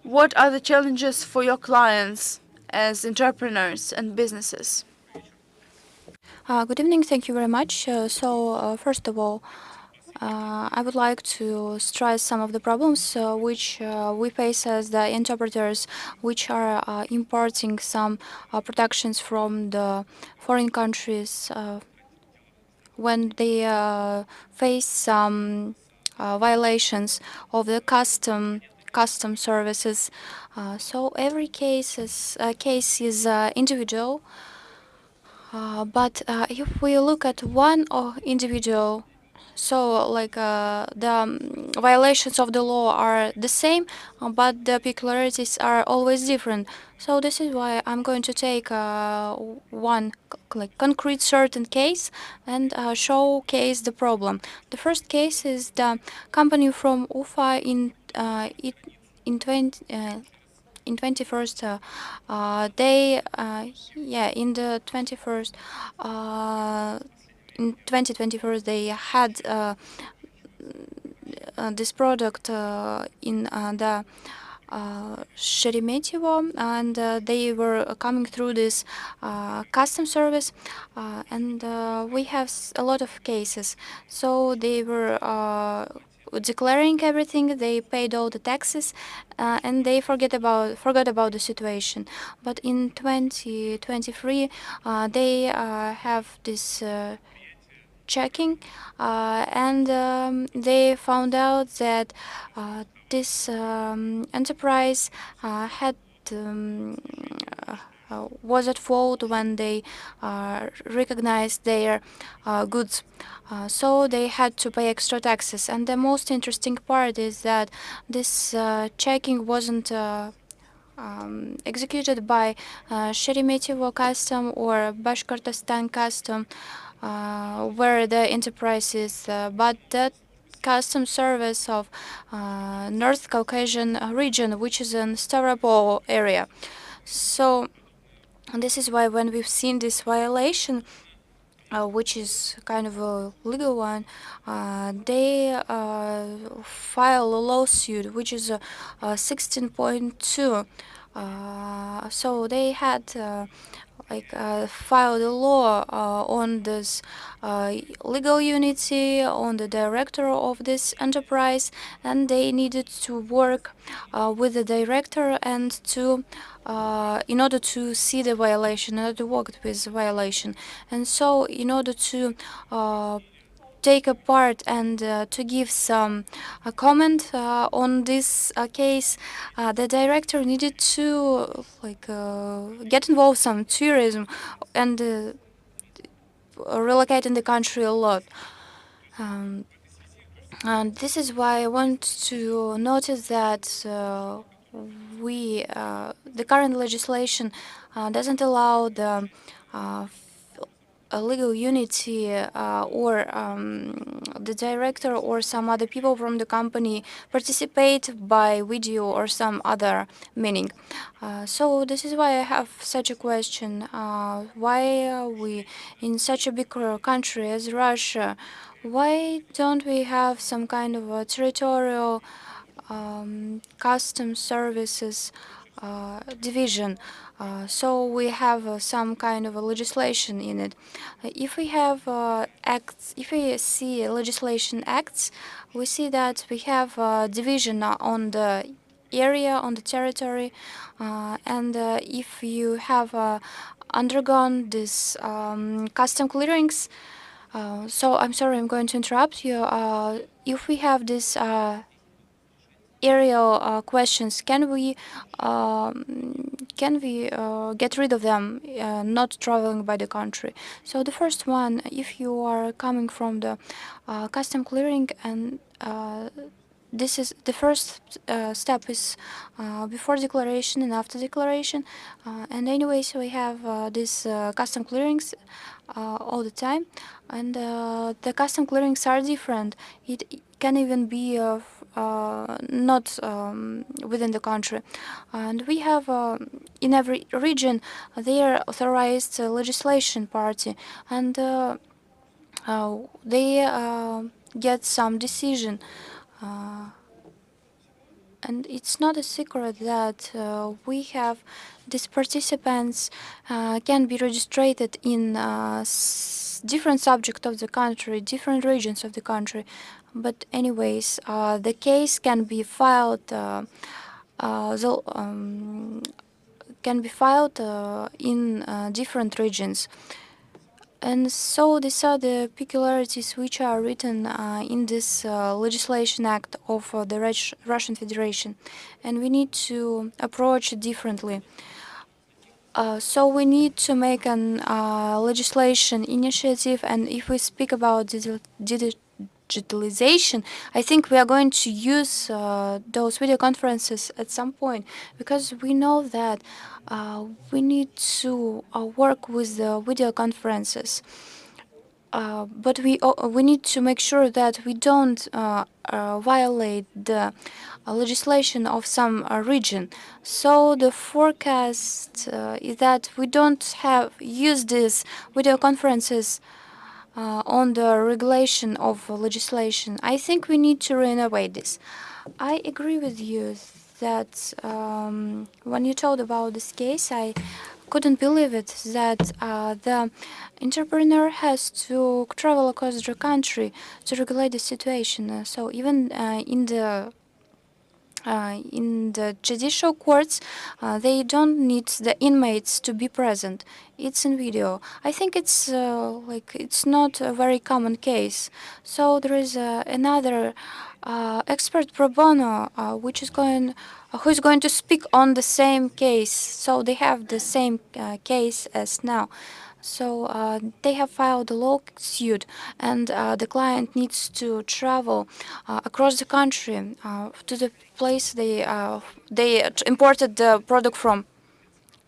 What are the challenges for your clients as entrepreneurs and businesses? Good evening. Thank you very much. First of all, I would like to stress some of the problems which we face as the interpreters, which are importing some productions from the foreign countries when they face some violations of the custom services. So every case is individual. But if we look at one individual, so like the violations of the law are the same, but the peculiarities are always different. So this is why I'm going to take one like concrete certain case and showcase the problem. The first case is the company from Ufa in 20. In 21st they yeah in the 21st in 2021 they had this product in the Sheremetyevo, and they were coming through this custom service, and we have a lot of cases. So they were declaring everything, they paid all the taxes, and they forgot about the situation. But in 2023, they have this checking, and they found out that this enterprise had was at fault when they recognized their goods. So they had to pay extra taxes. And the most interesting part is that this checking wasn't executed by Sheremetyevo custom or Bashkortostan custom, where the enterprise is, but the custom service of North Caucasian region, which is in Stavropol area. So this is why when we've seen this violation, which is kind of a legal one, they file a lawsuit, which is 16.2. So they had filed a law on this legal unity, on the director of this enterprise, and they needed to work with the director and to in order to see the violation, in order to work with the violation. And so in order to take a part and to give some comment on this case, the director needed to get involved some tourism and relocate in the country a lot. And this is why I want to notice that the current legislation doesn't allow the legal unity or the director or some other people from the company participate by video or some other meaning. So this is why I have such a question. Why are we in such a big country as Russia? Why don't we have some kind of a territorial custom services division? So we have some kind of a legislation in it. If we have acts, if we see legislation acts, we see that we have division on the area, on the territory, and if you have undergone this custom clearings, so I'm sorry, I'm going to interrupt you. If we have this aerial questions, can we get rid of them, not traveling by the country? So the first one, if you are coming from the custom clearing, and this is the first step is before declaration and after declaration, and anyways we have this custom clearings all the time, and the custom clearings are different. It can even be not within the country, and we have in every region their authorized legislation party, and they get some decision. And it's not a secret that we have these participants can be registered in different subject of the country, different regions of the country. But anyways, the case can be filed. Can be filed in different regions. And so these are the peculiarities which are written in this legislation act of the Russian Federation, and we need to approach it differently. So we need to make an legislation initiative, and if we speak about digitalization, I think we are going to use those video conferences at some point, because we know that we need to work with the video conferences. But we need to make sure that we don't violate the legislation of some region. So the forecast is that we don't have use these video conferences on the regulation of legislation. I think we need to renovate this. I agree with you that when you told about this case, I couldn't believe it that the entrepreneur has to travel across the country to regulate the situation. So even in the judicial courts, they don't need the inmates to be present. It's in video. I think it's it's not a very common case. So there is another expert pro bono who is going to speak on the same case. So they have the same case as now. So they have filed a lawsuit, and the client needs to travel across the country to the place they imported the product from.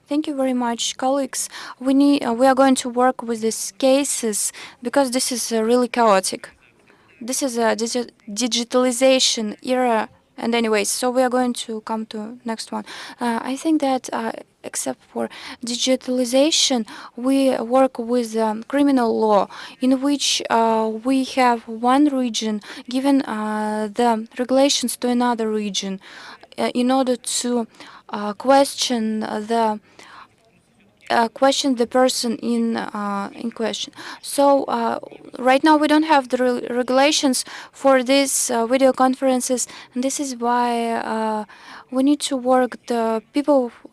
Thank you very much, colleagues. We are going to work with these cases because this is really chaotic. This is a digitalization era, and anyways, so we are going to come to next one. I think that except for digitalization, we work with criminal law, in which we have one region given the regulations to another region in order to question the person in question. So right now we don't have the regulations for these video conferences, and this is why we need to work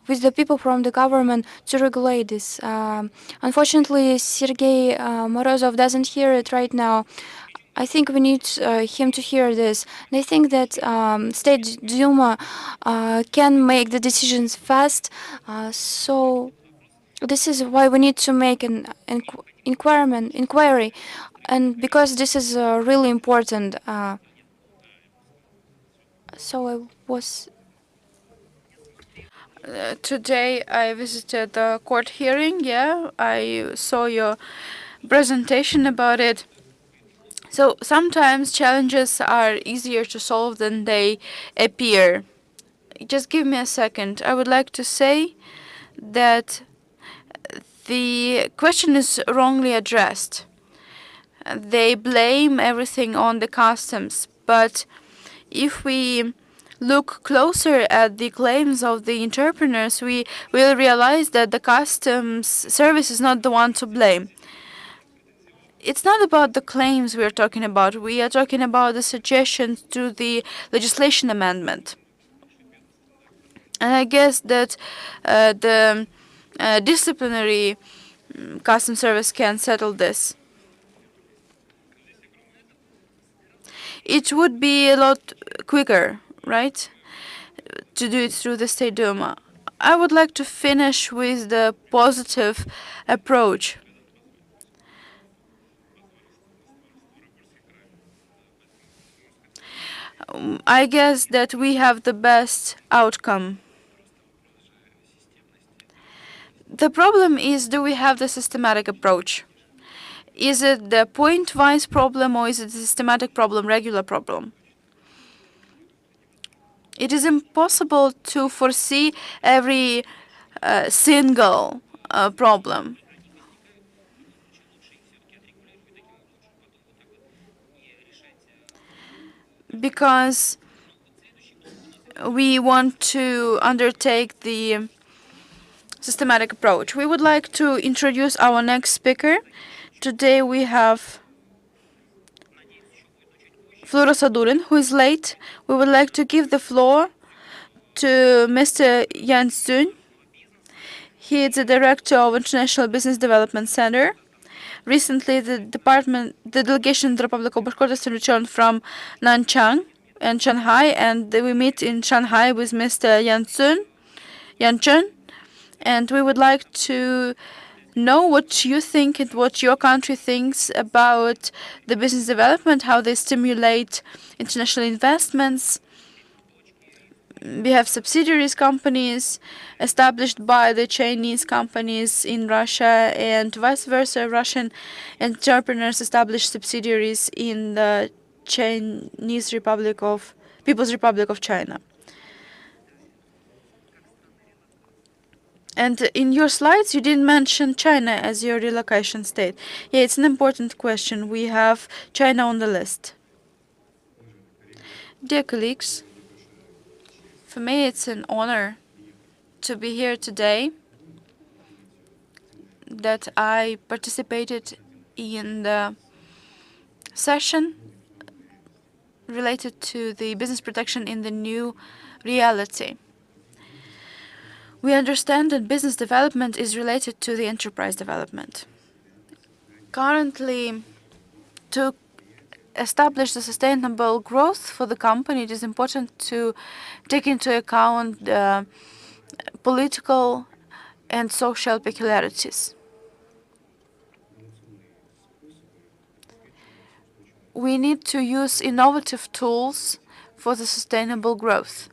with the people from the government to regulate this. Unfortunately, Sergei Morozov doesn't hear it right now. I think we need him to hear this. And I think that State Duma can make the decisions fast. So this is why we need to make an inquiry, and because this is really important. So I was Today I visited the court hearing. Yeah, I saw your presentation about it. So sometimes challenges are easier to solve than they appear. Just give me a second. I would like to say that the question is wrongly addressed. They blame everything on the customs, but if we look closer at the claims of the entrepreneurs, we will realize that the customs service is not the one to blame. It's not about the claims we are talking about. We are talking about the suggestions to the legislation amendment. And I guess that the disciplinary customs service can settle this. It would be a lot quicker, right, to do it through the State Duma. I would like to finish with the positive approach. I guess that we have the best outcome. The problem is, do we have the systematic approach? Is it the point-wise problem or is it a systematic problem, regular problem? It is impossible to foresee every single problem. Because we want to undertake the systematic approach. We would like to introduce our next speaker. Today we have Flora Sadurin, who is late. We would like to give the floor to Mr. Yan Sun. He is the director of International Business Development Center. Recently, the delegation of the Republic of Bashkortostan returned from Nanchang and Shanghai, and we meet in Shanghai with Mr. Yan Chun, and we would like to know what you think and what your country thinks about the business development, how they stimulate international investments. We have subsidiaries companies established by the Chinese companies in Russia and vice versa. Russian entrepreneurs establish subsidiaries in the People's Republic of China. And in your slides, you didn't mention China as your relocation state. Yeah, it's an important question. We have China on the list. Dear colleagues, for me, it's an honor to be here today, that I participated in the session related to the business protection in the new reality. We understand that business development is related to the enterprise development. Currently, to establish the sustainable growth for the company, it is important to take into account the political and social peculiarities. We need to use innovative tools for the sustainable growth.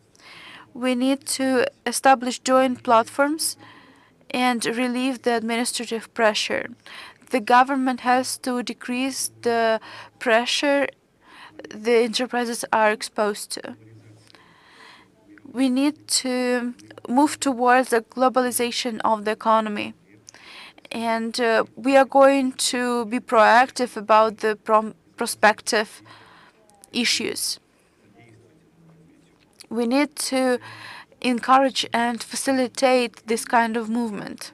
We need to establish joint platforms and relieve the administrative pressure. The government has to decrease the pressure the enterprises are exposed to. We need to move towards the globalization of the economy. And we are going to be proactive about the prospective issues. We need to encourage and facilitate this kind of movement.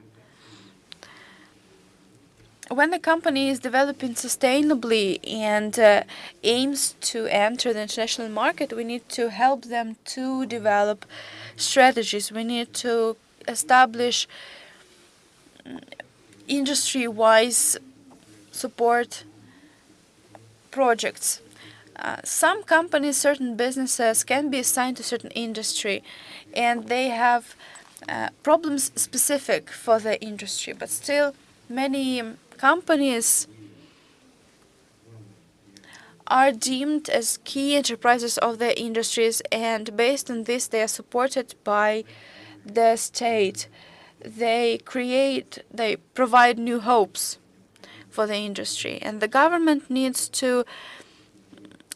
When a company is developing sustainably and aims to enter the international market, we need to help them to develop strategies. We need to establish industry-wise support projects. Some companies, certain businesses can be assigned to certain industry, and they have problems specific for the industry, but still many companies are deemed as key enterprises of their industries, and based on this they are supported by the state. They provide new hopes for the industry, and the government needs to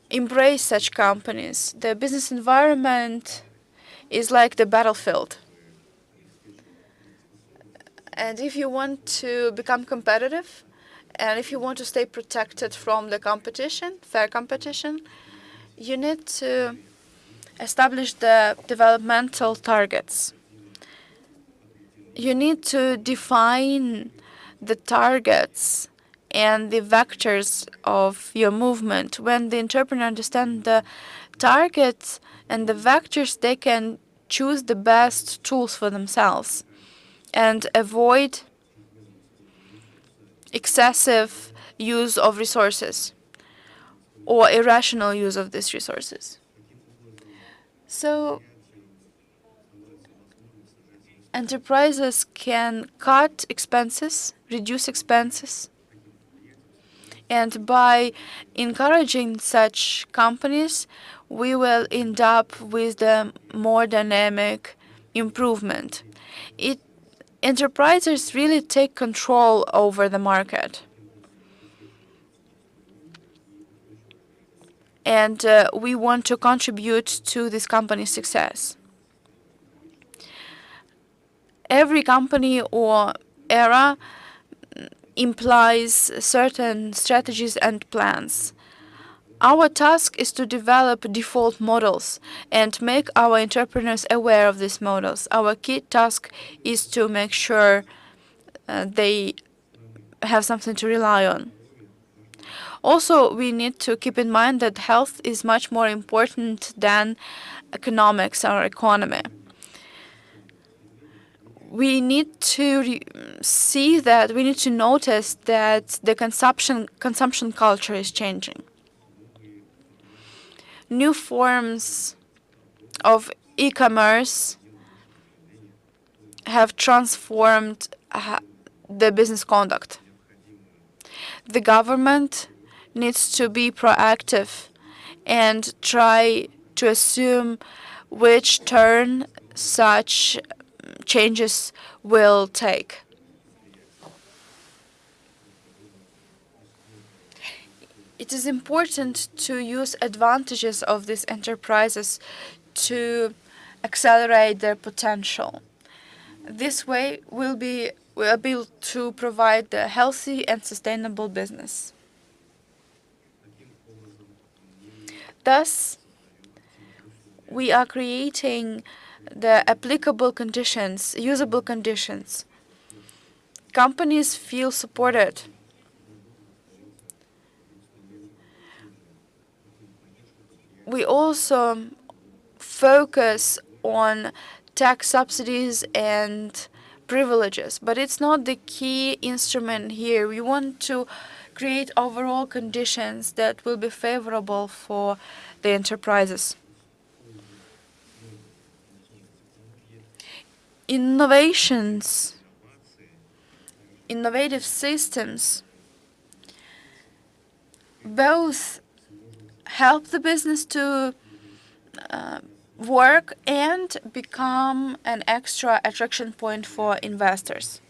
embrace such companies. The business environment is like the battlefield. And if you want to become competitive, and if you want to stay protected from the competition, fair competition, you need to establish the developmental targets. You need to define the targets and the vectors of your movement. When the entrepreneur understands the targets and the vectors, they can choose the best tools for themselves and avoid excessive use of resources or irrational use of these resources. So enterprises can cut expenses, reduce expenses, and by encouraging such companies, we will end up with the more dynamic improvement. Enterprises really take control over the market. And we want to contribute to this company's success. Every company or era implies certain strategies and plans. Our task is to develop default models and make our entrepreneurs aware of these models. Our key task is to make sure they have something to rely on. Also, we need to keep in mind that health is much more important than economics or economy. We need to see that, we need to notice that the consumption culture is changing. New forms of e-commerce have transformed the business conduct. The government needs to be proactive and try to assume which turn such changes will take. It is important to use advantages of these enterprises to accelerate their potential. This way, we'll be able to provide a healthy and sustainable business. Thus, we are creating the applicable conditions, usable conditions. Companies feel supported. We also focus on tax subsidies and privileges, but it's not the key instrument here. We want to create overall conditions that will be favorable for the enterprises. Innovations, innovative systems, both help the business to work and become an extra attraction point for investors.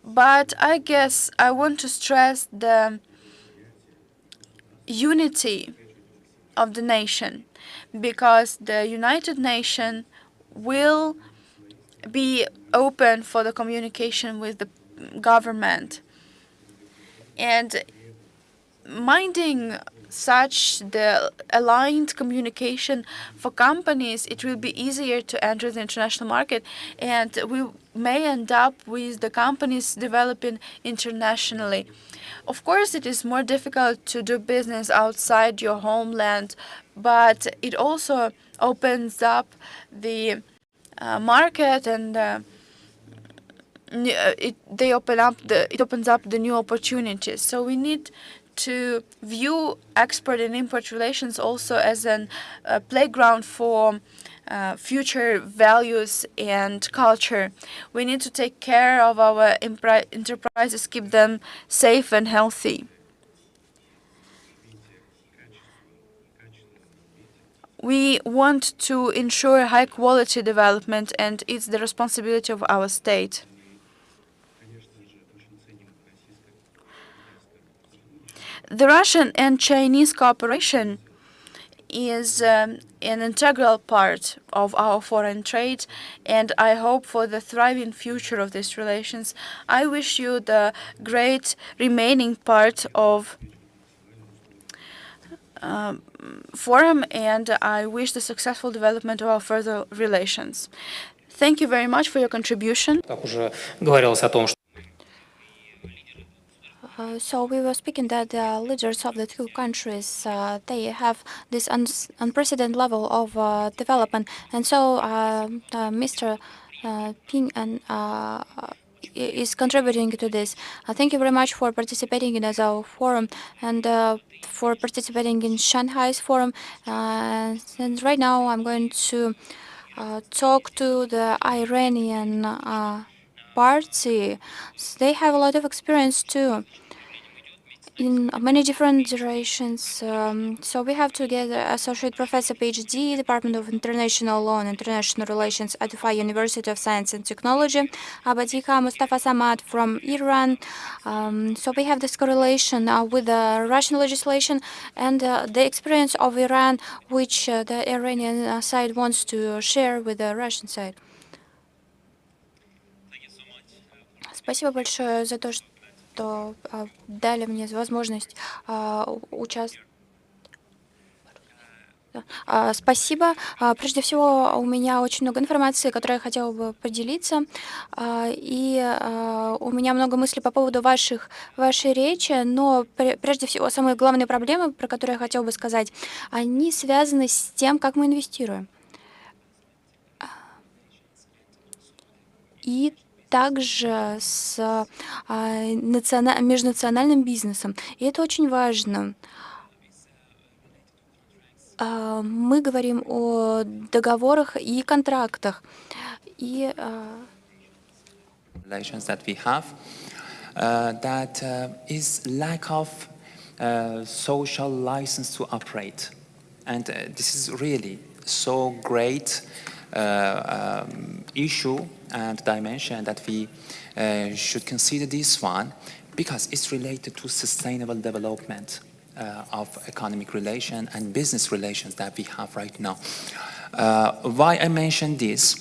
But I guess I want to stress the unity of the nation, because the United Nations will be open for the communication with the government. And minding such the aligned communication for companies, it will be easier to enter the international market, and we may end up with the companies developing internationally. Of course, it is more difficult to do business outside your homeland, but it also opens up the market, and it opens up the new opportunities. So we need to view export and import relations also as a playground for future values and culture. We need to take care of our enterprises, keep them safe and healthy. We want to ensure high-quality development, and it's the responsibility of our state. The Russian and Chinese cooperation is an integral part of our foreign trade, and I hope for the thriving future of these relations. I wish you the great remaining part of forum, and I wish the successful development of our further relations. Thank you very much for your contribution. Как уже говорилось о том, что So we were speaking that the leaders of the two countries, they have this unprecedented level of development, and so Mr. Ping and is contributing to this. Thank you very much for participating in our forum and for participating in Shanghai's forum. And right now I'm going to talk to the Iranian party. They have a lot of experience too in many different directions. So we have together Associate Professor PhD, Department of International Law and International Relations at Ufa University of Science and Technology, Abadika Mustafa Samad from Iran. So we have this correlation with the Russian legislation and the experience of Iran, which the Iranian side wants to share with the Russian side. Спасибо большое за то, что дали мне возможность участвовать. Спасибо. Прежде всего, у меня очень много информации, которой я хотела бы поделиться. И у меня много мыслей по поводу вашей речи, но прежде всего, самые главные проблемы, про которые я хотела бы сказать, они связаны с тем, как мы инвестируем. И также с межнациональным бизнесом. И это очень важно. Мы говорим о договорах и контрактах. И relations that we have, that is lack of social license to operate. And this is really so great issue and dimension that we should consider this one because it's related to sustainable development of economic relation and business relations that we have right now. Why I mention this?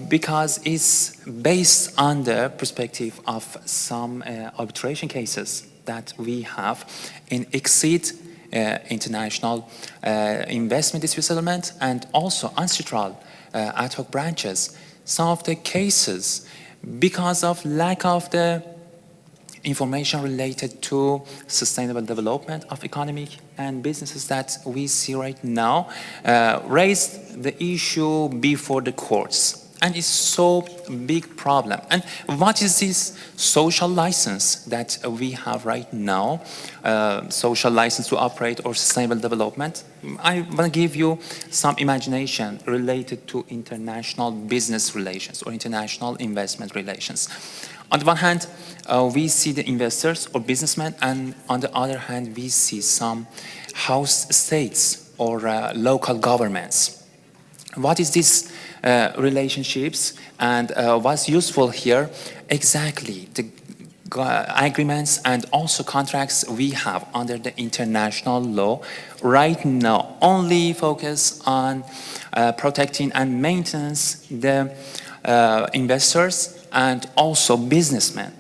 Because it's based on the perspective of some arbitration cases that we have in exceed international investment dispute settlement and also ancestral ad hoc branches. Some of the cases, because of lack of the information related to sustainable development of economic and businesses that we see right now, raised the issue before the courts. And it's so big problem. And what is this social license that we have right now? Social license to operate or sustainable development? I want to give you some imagination related to international business relations or international investment relations. On the one hand, we see the investors or businessmen, and on the other hand, we see some house states or local governments. What is this relationships and what's useful here? Exactly the agreements and also contracts we have under the international law right now only focus on protecting and maintenance the investors and also businessmen.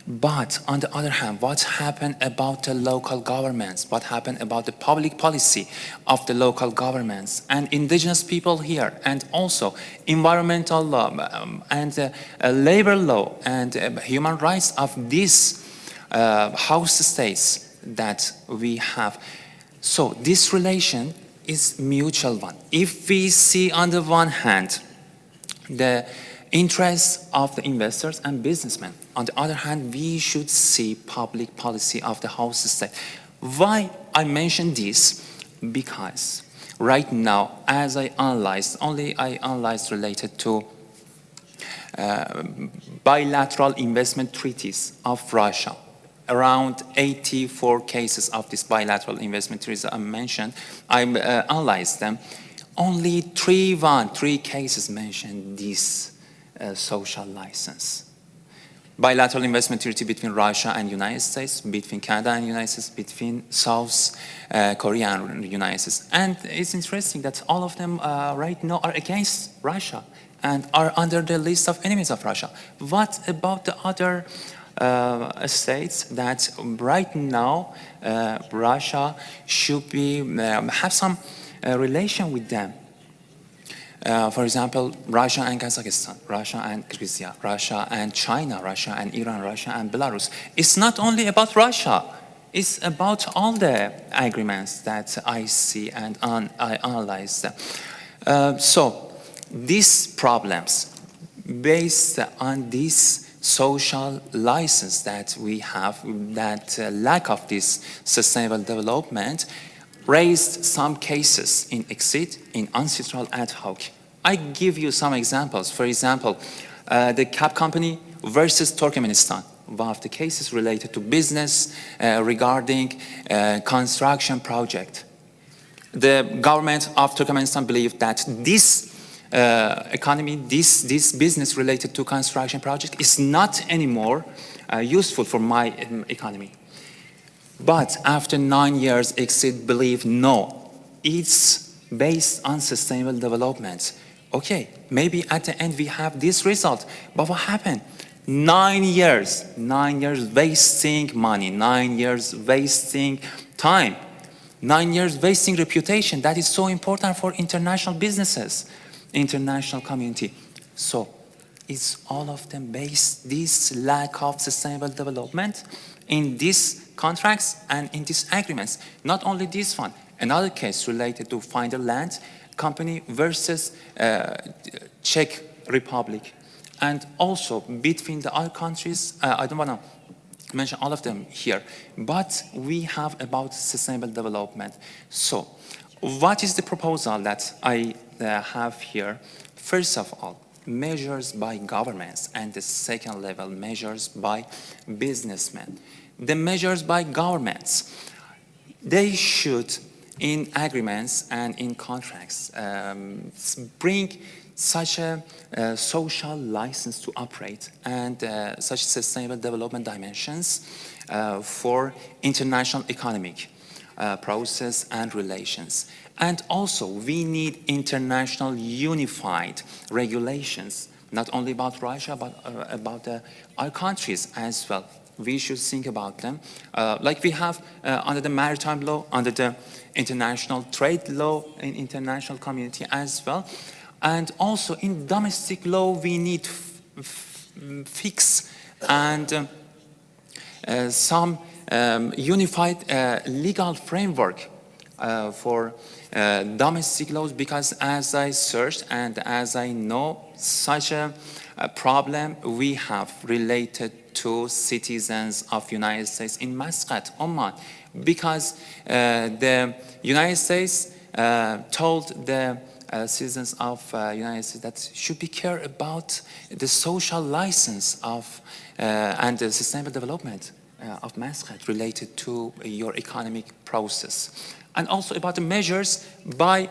But on the other hand, what happened about the local governments? What happened about the public policy of the local governments and indigenous people here, and also environmental law and labor law and human rights of these house states that we have? So this relation is mutual one. If we see on the one hand the interests of the investors and businessmen, on the other hand, we should see public policy of the house state. Why I mention this? Because right now, as I analyzed, I analyzed related to bilateral investment treaties of Russia. Around 84 cases of these bilateral investment treaties I mentioned, I analyzed them. Only three cases mention this social license. Bilateral investment treaty between Russia and United States, between Canada and United States, between South Korea and United States. And it's interesting that all of them right now are against Russia and are under the list of enemies of Russia. What about the other states that right now Russia should be have some relation with them? For example, Russia and Kazakhstan, Russia and Kyrgyzstan, Russia and China, Russia and Iran, Russia and Belarus. It's not only about Russia. It's about all the agreements that I see and I analyze. So these problems, based on this social license that we have, that lack of this sustainable development, raised some cases in exit, in ancestral ad hoc. I give you some examples. For example, the cab company versus Turkmenistan. One of the cases related to business regarding construction project. The government of Turkmenistan believed that this economy, this business related to construction project is not anymore useful for my economy. But after 9 years, exit believe no, it's based on sustainable development. Okay, maybe at the end we have this result, but what happened? 9 years wasting money, 9 years wasting time, 9 years wasting reputation. That is so important for international businesses, international community. So it's all of them based this lack of sustainable development in these contracts and in these agreements. Not only this one, another case related to Finder Land Company versus Czech Republic. And also between the other countries, I don't want to mention all of them here, but we have about sustainable development. So what is the proposal that I have here? First of all, measures by governments, and the second level, measures by businessmen. The measures by governments, they should, in agreements and in contracts, bring such a social license to operate and such sustainable development dimensions for international economic process and relations. And also, we need international unified regulations, not only about Russia, but about our countries as well. We should think about them, like we have under the maritime law, under the international trade law, in international community as well. And also in domestic law, we need fix and some unified legal framework for domestic laws, because as I searched and as I know, such a problem we have related to citizens of United States in Muscat, Oman, because the United States told the citizens of United States that should be care about the social license of and the sustainable development of Muscat related to your economic process. And also about the measures by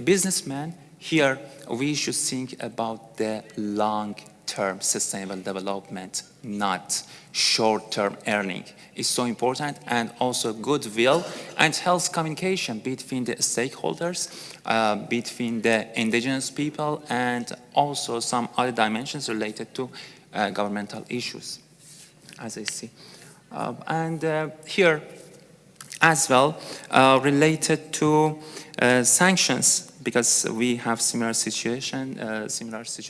businessmen. Here we should think about the long-term sustainable development, not short-term earning. It's so important, and also goodwill and health communication between the stakeholders, between the indigenous people, and also some other dimensions related to governmental issues, as I see. Here as well, related to sanctions, because we have similar situation.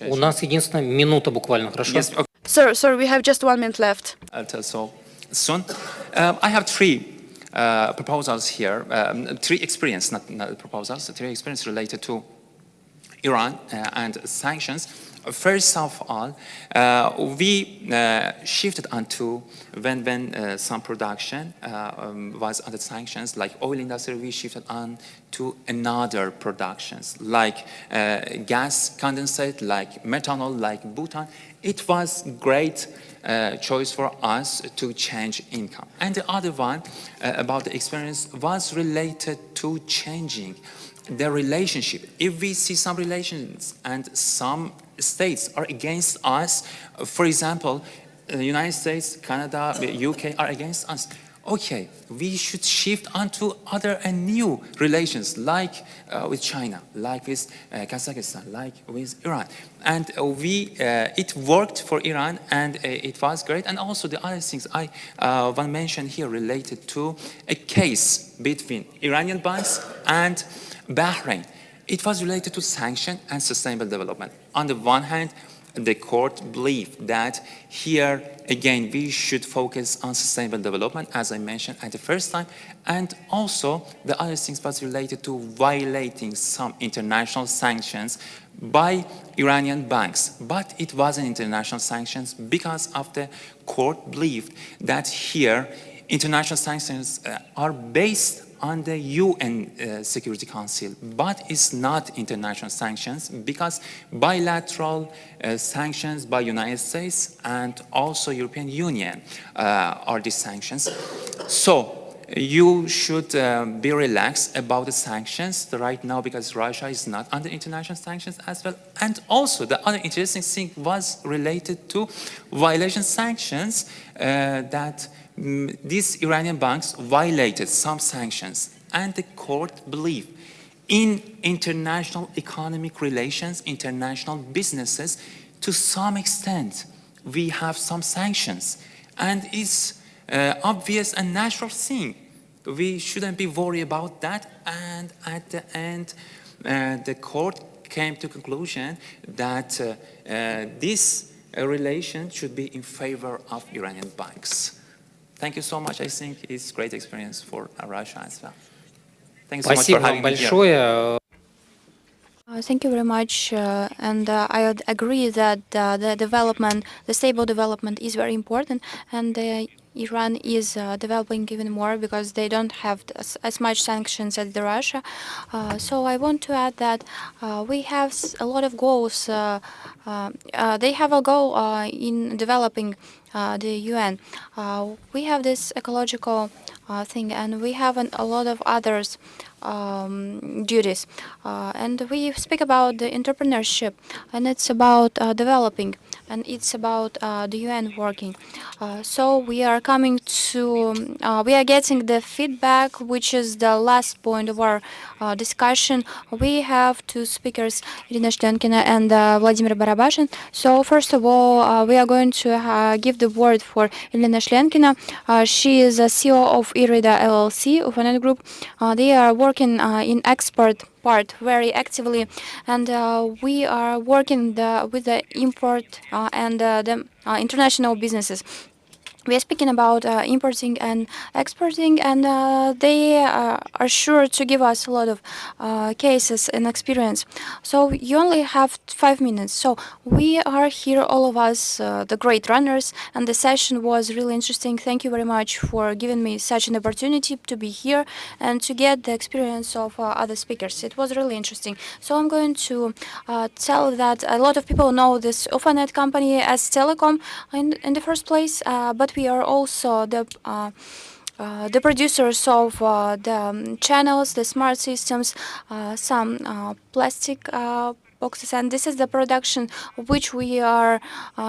У нас единственная минута буквально, хорошо? Yes, okay. Sir, we have just 1 minute left. I'll tell so soon. I have three proposals here, three experience, not proposals, three experience related to Iran and sanctions. First of all, we shifted onto when some production was under sanctions, like oil industry, we shifted on to another productions, like gas condensate, like methanol, like butane. It was great choice for us to change income. And the other one about the experience was related to changing the relationship. If we see some relations and some states are against us, for example, the United States, Canada, the UK are against us. Okay, we should shift onto other and new relations, like with China, like with Kazakhstan, like with Iran. And it worked for Iran, and it was great. And also the other things I want to mention here related to a case between Iranian banks and Bahrain. It was related to sanction and sustainable development. On the one hand, the court believed that here, again, we should focus on sustainable development, as I mentioned at the first time, and also the other things was related to violating some international sanctions by Iranian banks. But it wasn't international sanctions because of the court believed that here, international sanctions are based on the UN Security Council, but it's not international sanctions because bilateral sanctions by United States and also European Union are these sanctions. So you should be relaxed about the sanctions right now because Russia is not under international sanctions as well. And also the other interesting thing was related to violation sanctions that these Iranian banks violated some sanctions, and the court believed in international economic relations, international businesses, to some extent, we have some sanctions, and it's obvious and natural thing. We shouldn't be worried about that, and at the end, the court came to conclusion that this relation should be in favor of Iranian banks. Thank you so much. I think it's a great experience for Russia as well. Thank you so much for Спасибо вам having me here. большое. Thank you very much, and I would agree that the stable development is very important, and Iran is developing even more because they don't have as much sanctions as the Russia. So I want to add that we have a lot of goals. They have a goal in developing the UN. We have this ecological thing, and we have a lot of others duties. And we speak about the entrepreneurship, and it's about developing, and it's about the UN working. So we are coming to, we are getting the feedback, which is the last point of our discussion. We have two speakers, Irina Shlenkina and Vladimir Barabashin. So first of all, we are going to give the word for Irina Shlenkina. She is a CEO of IRIDA LLC, of an group. They are working in export part very actively, and we are working with the import and the international businesses. We are speaking about importing and exporting, and they are sure to give us a lot of cases and experience. So you only have 5 minutes. So we are here, all of us, the great runners, and the session was really interesting. Thank you very much for giving me such an opportunity to be here and to get the experience of other speakers. It was really interesting. So I'm going to tell that a lot of people know this Ufanet company as telecom in the first place, but we are also the producers of the channels, the smart systems, some plastic boxes, and this is the production which we are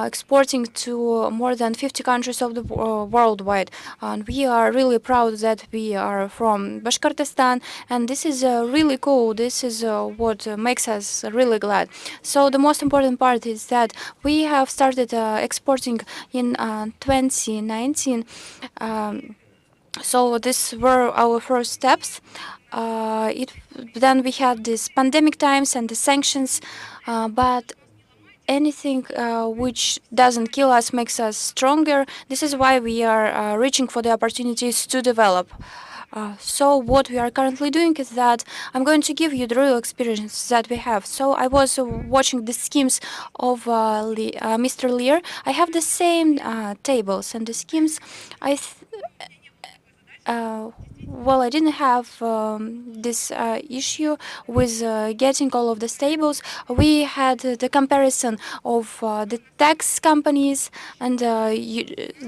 exporting to more than 50 countries of the worldwide. And we are really proud that we are from Bashkortostan, and this is really cool. This is what makes us really glad. So the most important part is that we have started exporting in 2019. So these were our first steps. Then we had these pandemic times and the sanctions, but anything which doesn't kill us makes us stronger. This is why we are reaching for the opportunities to develop. So what we are currently doing is that I'm going to give you the real experience that we have. So I was watching the schemes of Mr. Lear. I have the same tables and the schemes. well, I didn't have this issue with getting all of the stables. We had the comparison of the tax companies and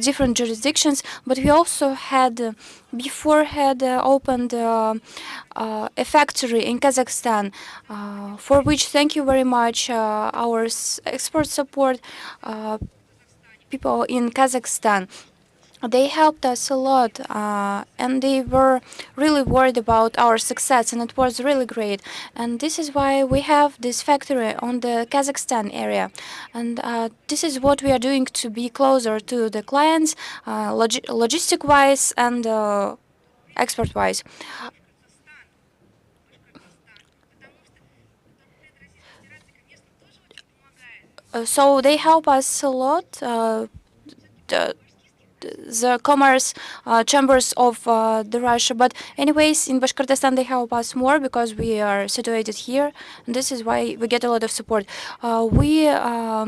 different jurisdictions, but we also had before had opened a factory in Kazakhstan, for which thank you very much our export support people in Kazakhstan. They helped us a lot, and they were really worried about our success, and it was really great. And this is why we have this factory on the Kazakhstan area, and this is what we are doing to be closer to the clients, logistic-wise and export-wise. So they help us a lot. The commerce chambers of the Russia. But anyways, in Bashkortostan they help us more because we are situated here, and this is why we get a lot of support. We are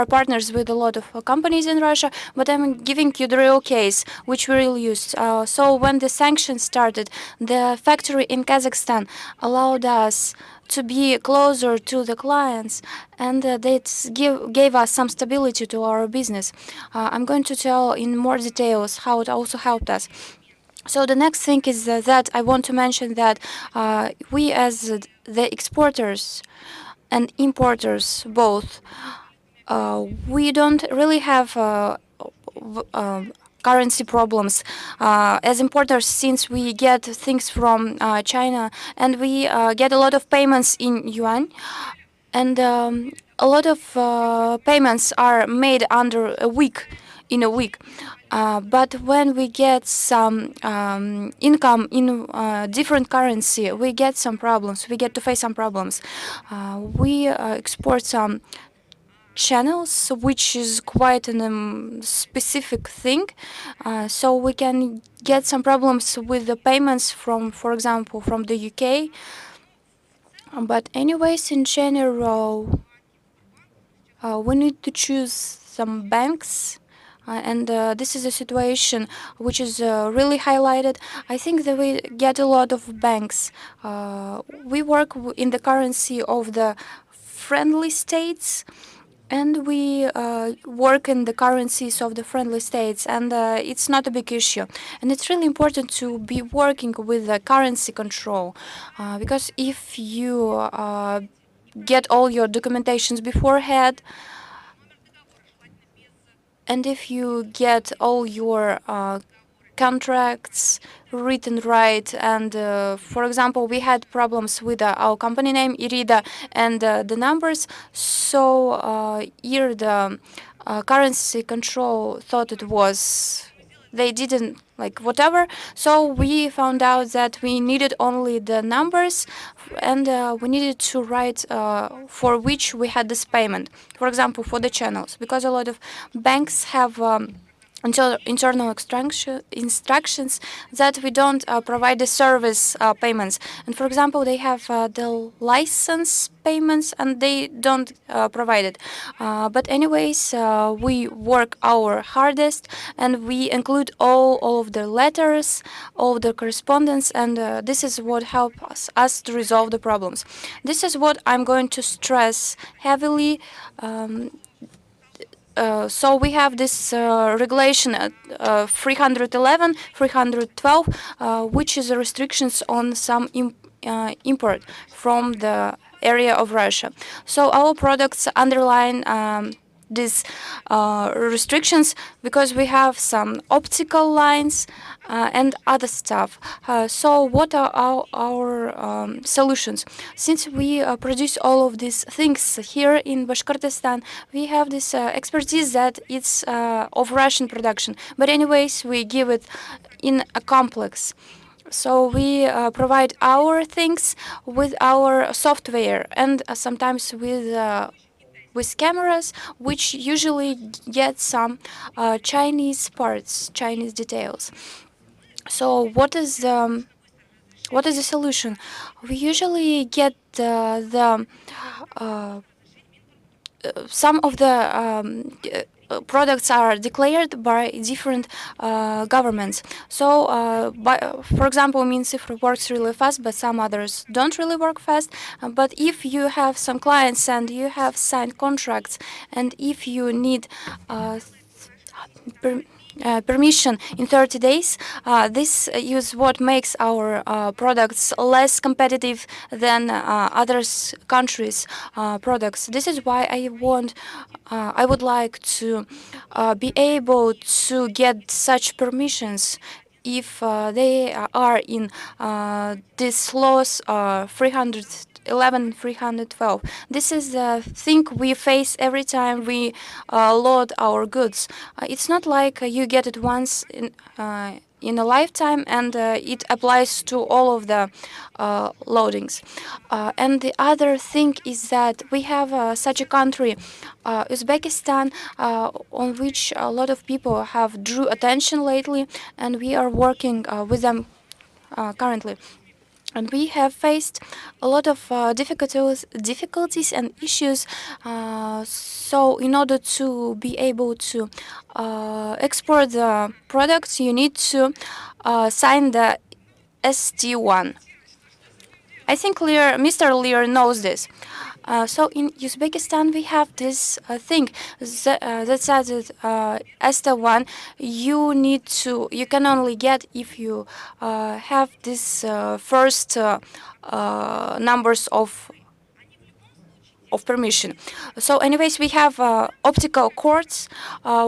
partners with a lot of companies in Russia, but I'm giving you the real case which we really used. So when the sanctions started, the factory in Kazakhstan allowed us to be closer to the clients, and that gave us some stability to our business. I'm going to tell in more details how it also helped us. So the next thing is that I want to mention that we as the exporters and importers both, we don't really have currency problems as importers, since we get things from China, and we get a lot of payments in yuan, and a lot of payments are made under a week, in a week. But when we get some income in different currency, we get some problems. We get to face some problems. We export some channels, which is quite a specific thing. So we can get some problems with the payments from, for example, from the UK. But anyways, in general, we need to choose some banks. And this is a situation which is really highlighted. I think that we get a lot of banks. We work in the currency of the friendly states, and we work in the currencies of the friendly states, and it's not a big issue. And it's really important to be working with the currency control, because if you get all your documentations beforehand, and if you get all your contracts written right, and for example, we had problems with our company name Irida and the numbers, so here the currency control thought it was, they didn't like whatever, so we found out that we needed only the numbers, and we needed to write for which we had this payment, for example, for the channels, because a lot of banks have internal instructions that we don't provide the service payments. And for example, they have the license payments and they don't provide it. But anyways, we work our hardest and we include all of the letters, all the correspondence, and this is what helps us to resolve the problems. This is what I'm going to stress heavily. So we have this regulation 311, 312, which is restrictions on some import from the area of Russia. So our products underline these restrictions because we have some optical lines and other stuff. So what are our solutions? Since we produce all of these things here in Bashkortostan, we have this expertise that it's of Russian production. But anyways, we give it in a complex. So we provide our things with our software and sometimes with cameras, which usually get some Chinese parts, Chinese details. So what is the solution? We usually get some of the products are declared by different governments. So, for example, Minsifra works really fast, but some others don't really work fast. But if you have some clients and you have signed contracts, and if you need permission in 30 days. This is what makes our products less competitive than others countries' products. This is why I would like to be able to get such permissions if they are in this laws 311, 312. This is the thing we face every time we load our goods. It's not like you get it once in a lifetime and it applies to all of the loadings. And the other thing is that we have such a country, Uzbekistan, on which a lot of people have drew attention lately, and we are working with them currently. And we have faced a lot of difficulties and issues. So, in order to be able to export the products, you need to sign the ST1. I think Mr. Lear knows this. So in Uzbekistan we have this thing that says that ST1 you can only get if you have this first numbers of permission. So anyways, we have optical cords,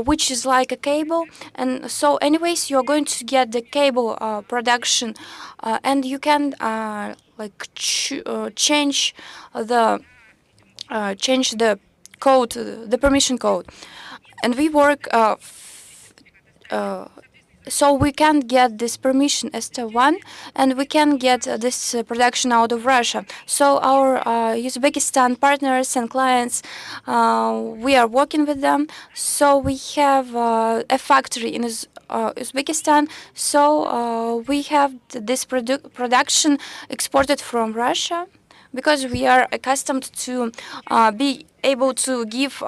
which is like a cable, and so anyways you're going to get the cable production, and you can change the code, the permission code, and we work so we can get this permission ST1, and we can get this production out of Russia. So our Uzbekistan partners and clients, we are working with them. So we have a factory in Uzbekistan. So we have this production exported from Russia, because we are accustomed to be able to give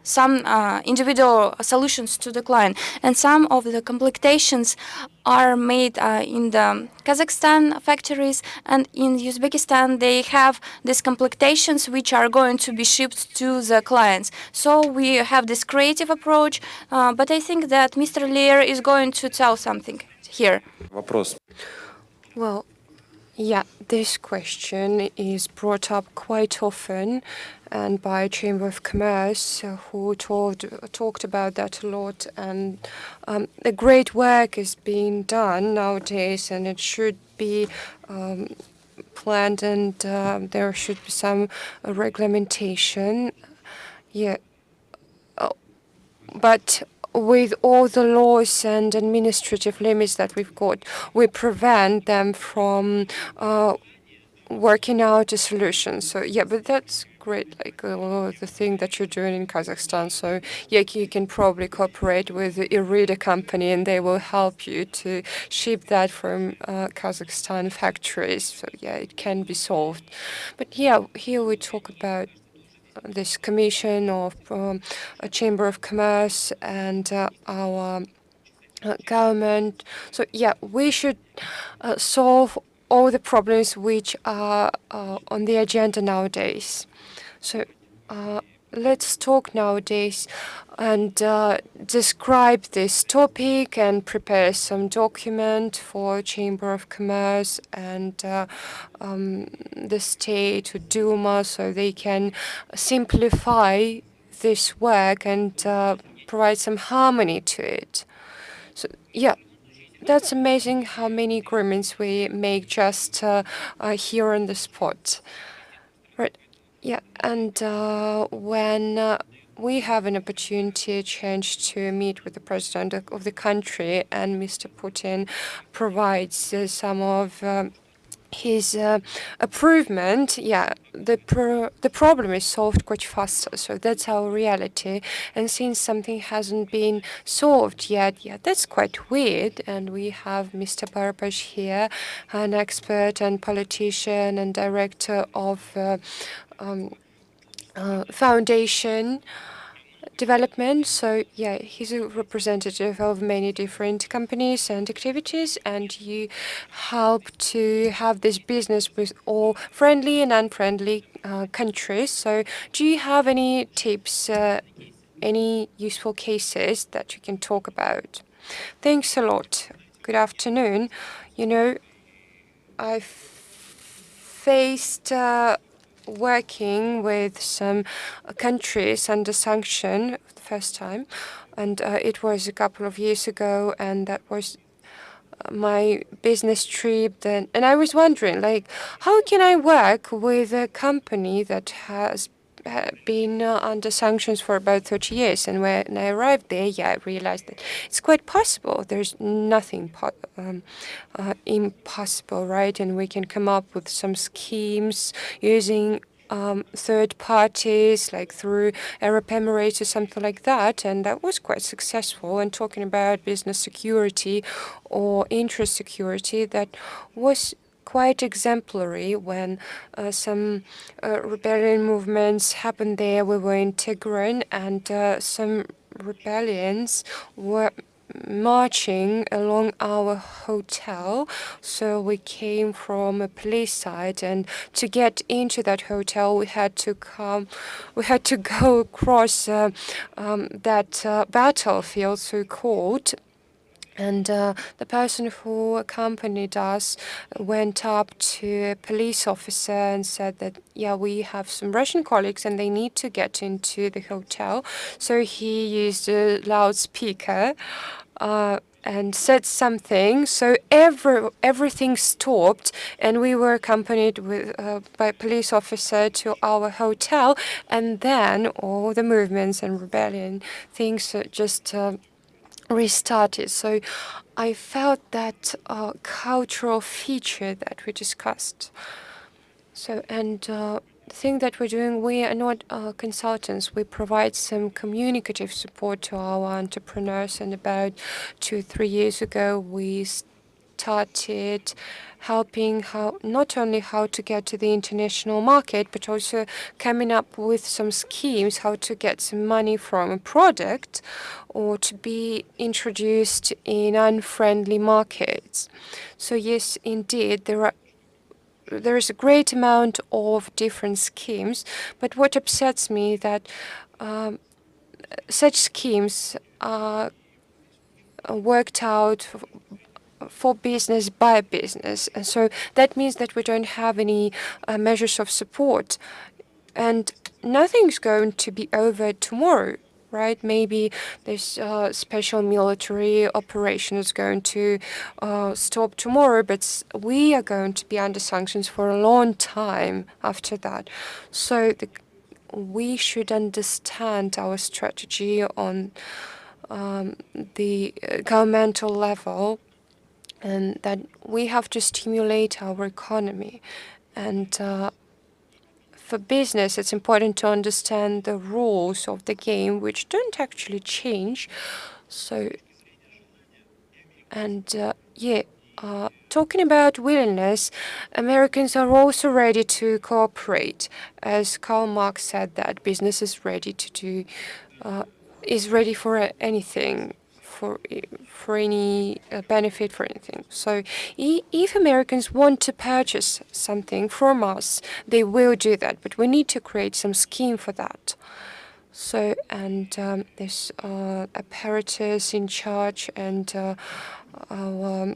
some individual solutions to the client. And some of the complectations are made in the Kazakhstan factories, and in Uzbekistan they have these complectations which are going to be shipped to the clients. So we have this creative approach, but I think that Mr. Lear is going to tell something here. Вопрос. Well, yeah, this question is brought up quite often, and by Chamber of Commerce, who talked about that a lot. And a great work is being done nowadays, and it should be planned, and there should be some regulation. Yeah, but with all the laws and administrative limits that we've got, we prevent them from working out a solution. So yeah, but that's great, like the thing that you're doing in Kazakhstan. So yeah, you can probably cooperate with the Irida company, and they will help you to ship that from Kazakhstan factories. So yeah, it can be solved. But yeah, here we talk about this commission of a Chamber of Commerce and our government. So yeah, we should solve all the problems which are on the agenda nowadays. So let's talk nowadays and describe this topic and prepare some document for Chamber of Commerce and the state or Duma, so they can simplify this work and provide some harmony to it. So yeah, that's amazing how many agreements we make just here on the spot. Right. Yeah, and when we have an opportunity chance to meet with the president of the country, and Mr. Putin provides some of his approval, yeah, the problem is solved quite faster. So that's our reality. And since something hasn't been solved yet, yeah, that's quite weird. And we have Mr. Barabash here, an expert and politician and director of foundation development. So yeah, he's a representative of many different companies and activities, and you help to have this business with all friendly and unfriendly countries. So do you have any tips, any useful cases that you can talk about? Thanks a lot. Good afternoon. You know, I faced working with some countries under sanction the first time, and it was a couple of years ago, and that was my business trip then. And I was wondering, like, how can I work with a company that has been under sanctions for about 30 years? And when I arrived there, yeah, I realized that it's quite possible. There's nothing impossible, right? And we can come up with some schemes using third parties, like through Arab Emirates or something like that, and that was quite successful. And talking about business security or interest security, that was quite exemplary when some rebellion movements happened there. We were in Tehran, and some rebellions were marching along our hotel. So we came from a police side, and to get into that hotel, we had to go across that battlefield, so called. And the person who accompanied us went up to a police officer and said that, yeah, we have some Russian colleagues and they need to get into the hotel. So he used a loudspeaker and said something. So everything stopped, and we were accompanied by a police officer to our hotel. And then all the movements and rebellion things just restarted. So I felt that cultural feature that we discussed. So, and the thing that we're doing, we are not consultants. We provide some communicative support to our entrepreneurs. And about 2-3 years ago, we started helping not only how to get to the international market, but also coming up with some schemes how to get some money from a product or to be introduced in unfriendly markets. So yes, indeed, there is a great amount of different schemes, but what upsets me that such schemes are worked out for business by business. And so that means that we don't have any measures of support. And nothing's going to be over tomorrow, right? Maybe this special military operation is going to stop tomorrow, but we are going to be under sanctions for a long time after that. So we should understand our strategy on the governmental level, and that we have to stimulate our economy. And for business, it's important to understand the rules of the game, which don't actually change. So, and talking about willingness, Americans are also ready to cooperate. As Karl Marx said, that business is ready to do, is ready for anything, for any benefit, for anything. So if Americans want to purchase something from us, they will do that, but we need to create some scheme for that. So, and there's apparatus in charge, and our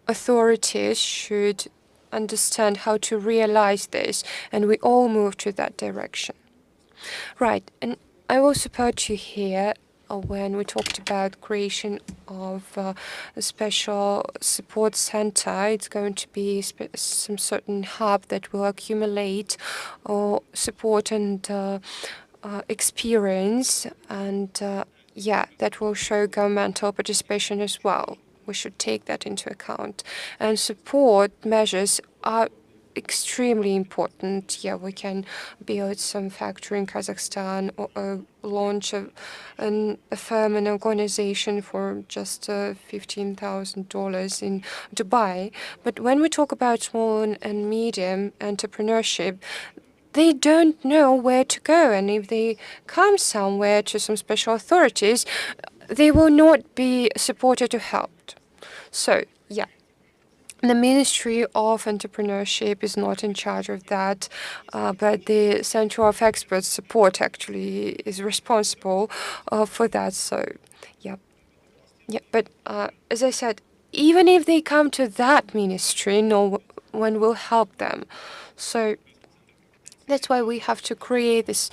authorities should understand how to realize this, and we all move to that direction. Right, and I will support you here when we talked about creation of a special support center. It's going to be some certain hub that will accumulate support and experience, and yeah, that will show governmental participation as well. We should take that into account. And support measures are extremely important. Yeah, we can build some factory in Kazakhstan, or launch a firm, an organization for just $15,000 in Dubai. But when we talk about small and medium entrepreneurship, they don't know where to go, and if they come somewhere to some special authorities, they will not be supported or helped. So, yeah. The Ministry of Entrepreneurship is not in charge of that, but the Center of Experts Support actually is responsible for that. So, yeah. Yeah, but as I said, even if they come to that ministry, no one will help them. So that's why we have to create this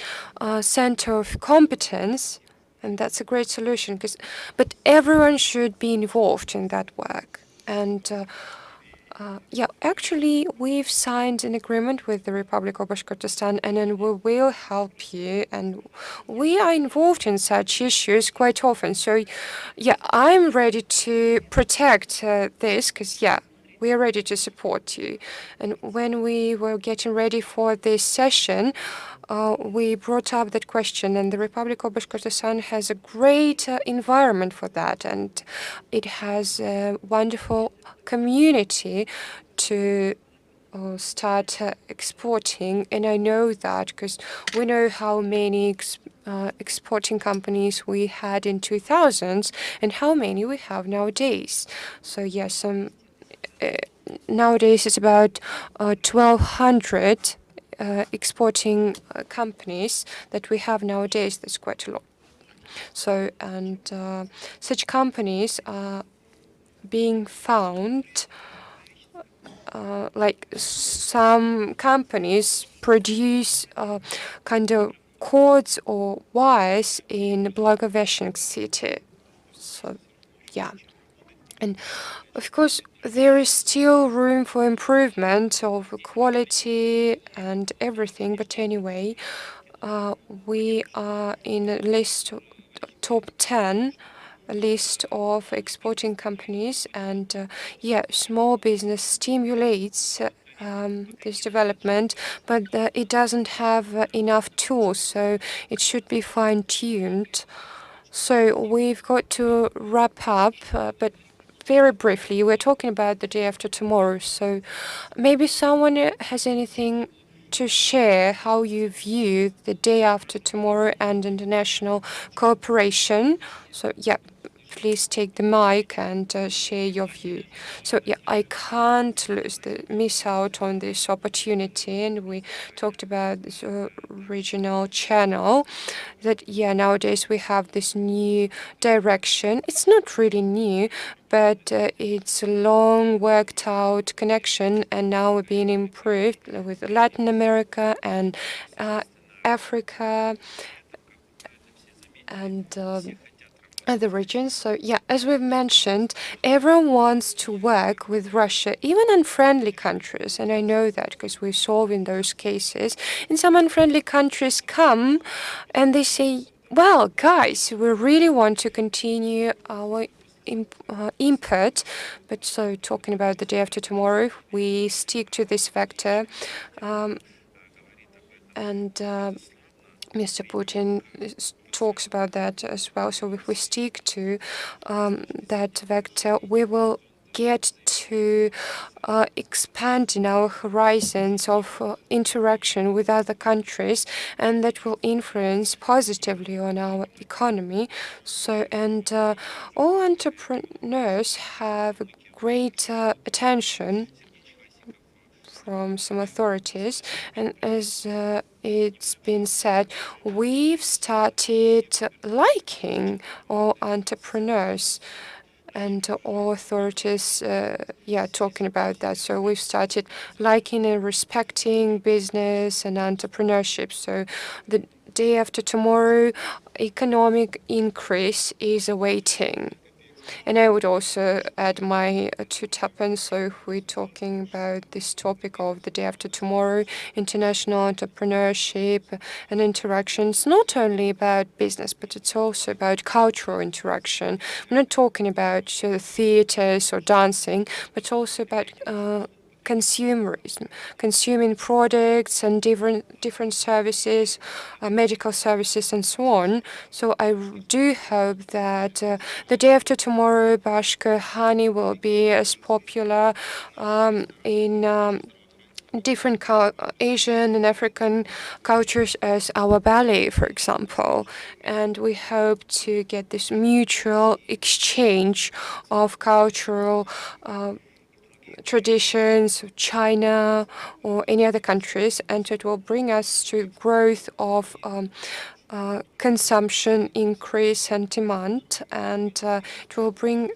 center of competence, and that's a great solution. But everyone should be involved in that work. And yeah, actually, we've signed an agreement with the Republic of Bashkortostan, and then we will help you. And we are involved in such issues quite often. So, yeah, I'm ready to protect this because, yeah, we are ready to support you. And when we were getting ready for this session, we brought up that question, and the Republic of Bashkortostan has a great environment for that, and it has a wonderful community to start exporting. And I know that because we know how many exporting companies we had in 2000s and how many we have nowadays. So yes, nowadays it's about 1,200 exporting companies that we have nowadays. That's quite a lot. So, and such companies are being found, like some companies produce kind of cords or wires in Blagoveshchensk city. So, yeah. And of course, there is still room for improvement of quality and everything. But anyway, we are in a list, top 10 list of exporting companies. And yeah, small business stimulates this development, but it doesn't have enough tools, so it should be fine-tuned. So we've got to wrap up, but very briefly, we're talking about the day after tomorrow. So maybe someone has anything to share how you view the day after tomorrow and international cooperation. So yeah, please take the mic and share your view. So yeah, I can't miss out on this opportunity, and we talked about this regional channel. That yeah, nowadays we have this new direction. It's not really new, but it's a long worked out connection, and now we're being improved with Latin America and Africa and other regions. So yeah, as we've mentioned, everyone wants to work with Russia, even unfriendly countries, and I know that because we're solving those cases. And some unfriendly countries come and they say, well, guys, we really want to continue our input, but so talking about the day after tomorrow, we stick to this vector, and Mr. Putin talks about that as well. So if we stick to that vector, we will get to expand in our horizons of interaction with other countries, and that will influence positively on our economy. So, and all entrepreneurs have great attention from some authorities, and as it's been said, we've started liking all entrepreneurs, and all authorities, yeah, talking about that. So we've started liking and respecting business and entrepreneurship. So the day after tomorrow, economic increase is awaiting. And I would also add my two tuppence. So if we're talking about this topic of the day after tomorrow, international entrepreneurship and interactions, not only about business, but it's also about cultural interaction. I'm not talking about theaters or dancing, but also about consumerism, consuming products and different services, medical services, and so on. So I do hope that the day after tomorrow, Bashkir honey will be as popular in different Asian and African cultures as our ballet, for example. And we hope to get this mutual exchange of cultural traditions of China or any other countries, and it will bring us to growth of consumption, increase and demand, and it will bring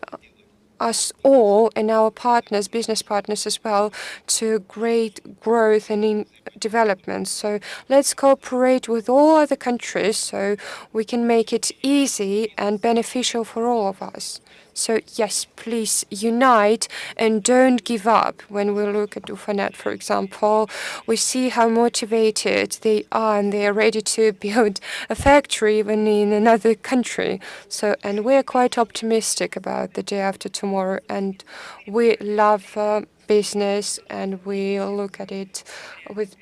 us all and our partners, business partners as well, to great growth and in development. So let's cooperate with all other countries so we can make it easy and beneficial for all of us. So yes, please unite and don't give up. When we look at Ufanet, for example, we see how motivated they are and they are ready to build a factory even in another country. So, and we're quite optimistic about the day after tomorrow, and we love business and we look at it with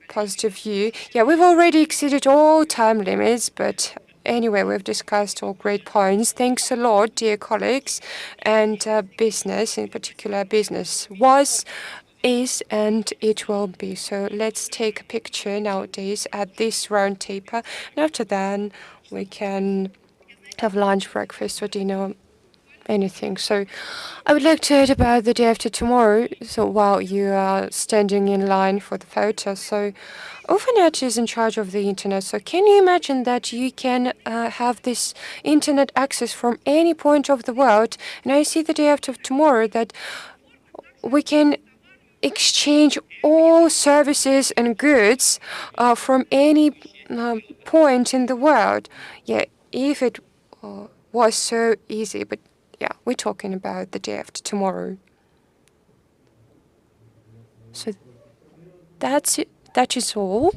positive view. Yeah, we've already exceeded all time limits, but anyway, we've discussed all great points. Thanks a lot, dear colleagues. And business, in particular, business was, is, and it will be. So let's take a picture nowadays at this round table. And after that, we can have lunch, breakfast, or dinner, anything. So I would like to add about the day after tomorrow. So while you are standing in line for the photo, so Ufanet is in charge of the internet. So can you imagine that you can have this internet access from any point of the world? And I see the day after tomorrow that we can exchange all services and goods from any point in the world. Yeah, if it was so easy, but yeah, we're talking about the day after tomorrow. So that's it. That is all.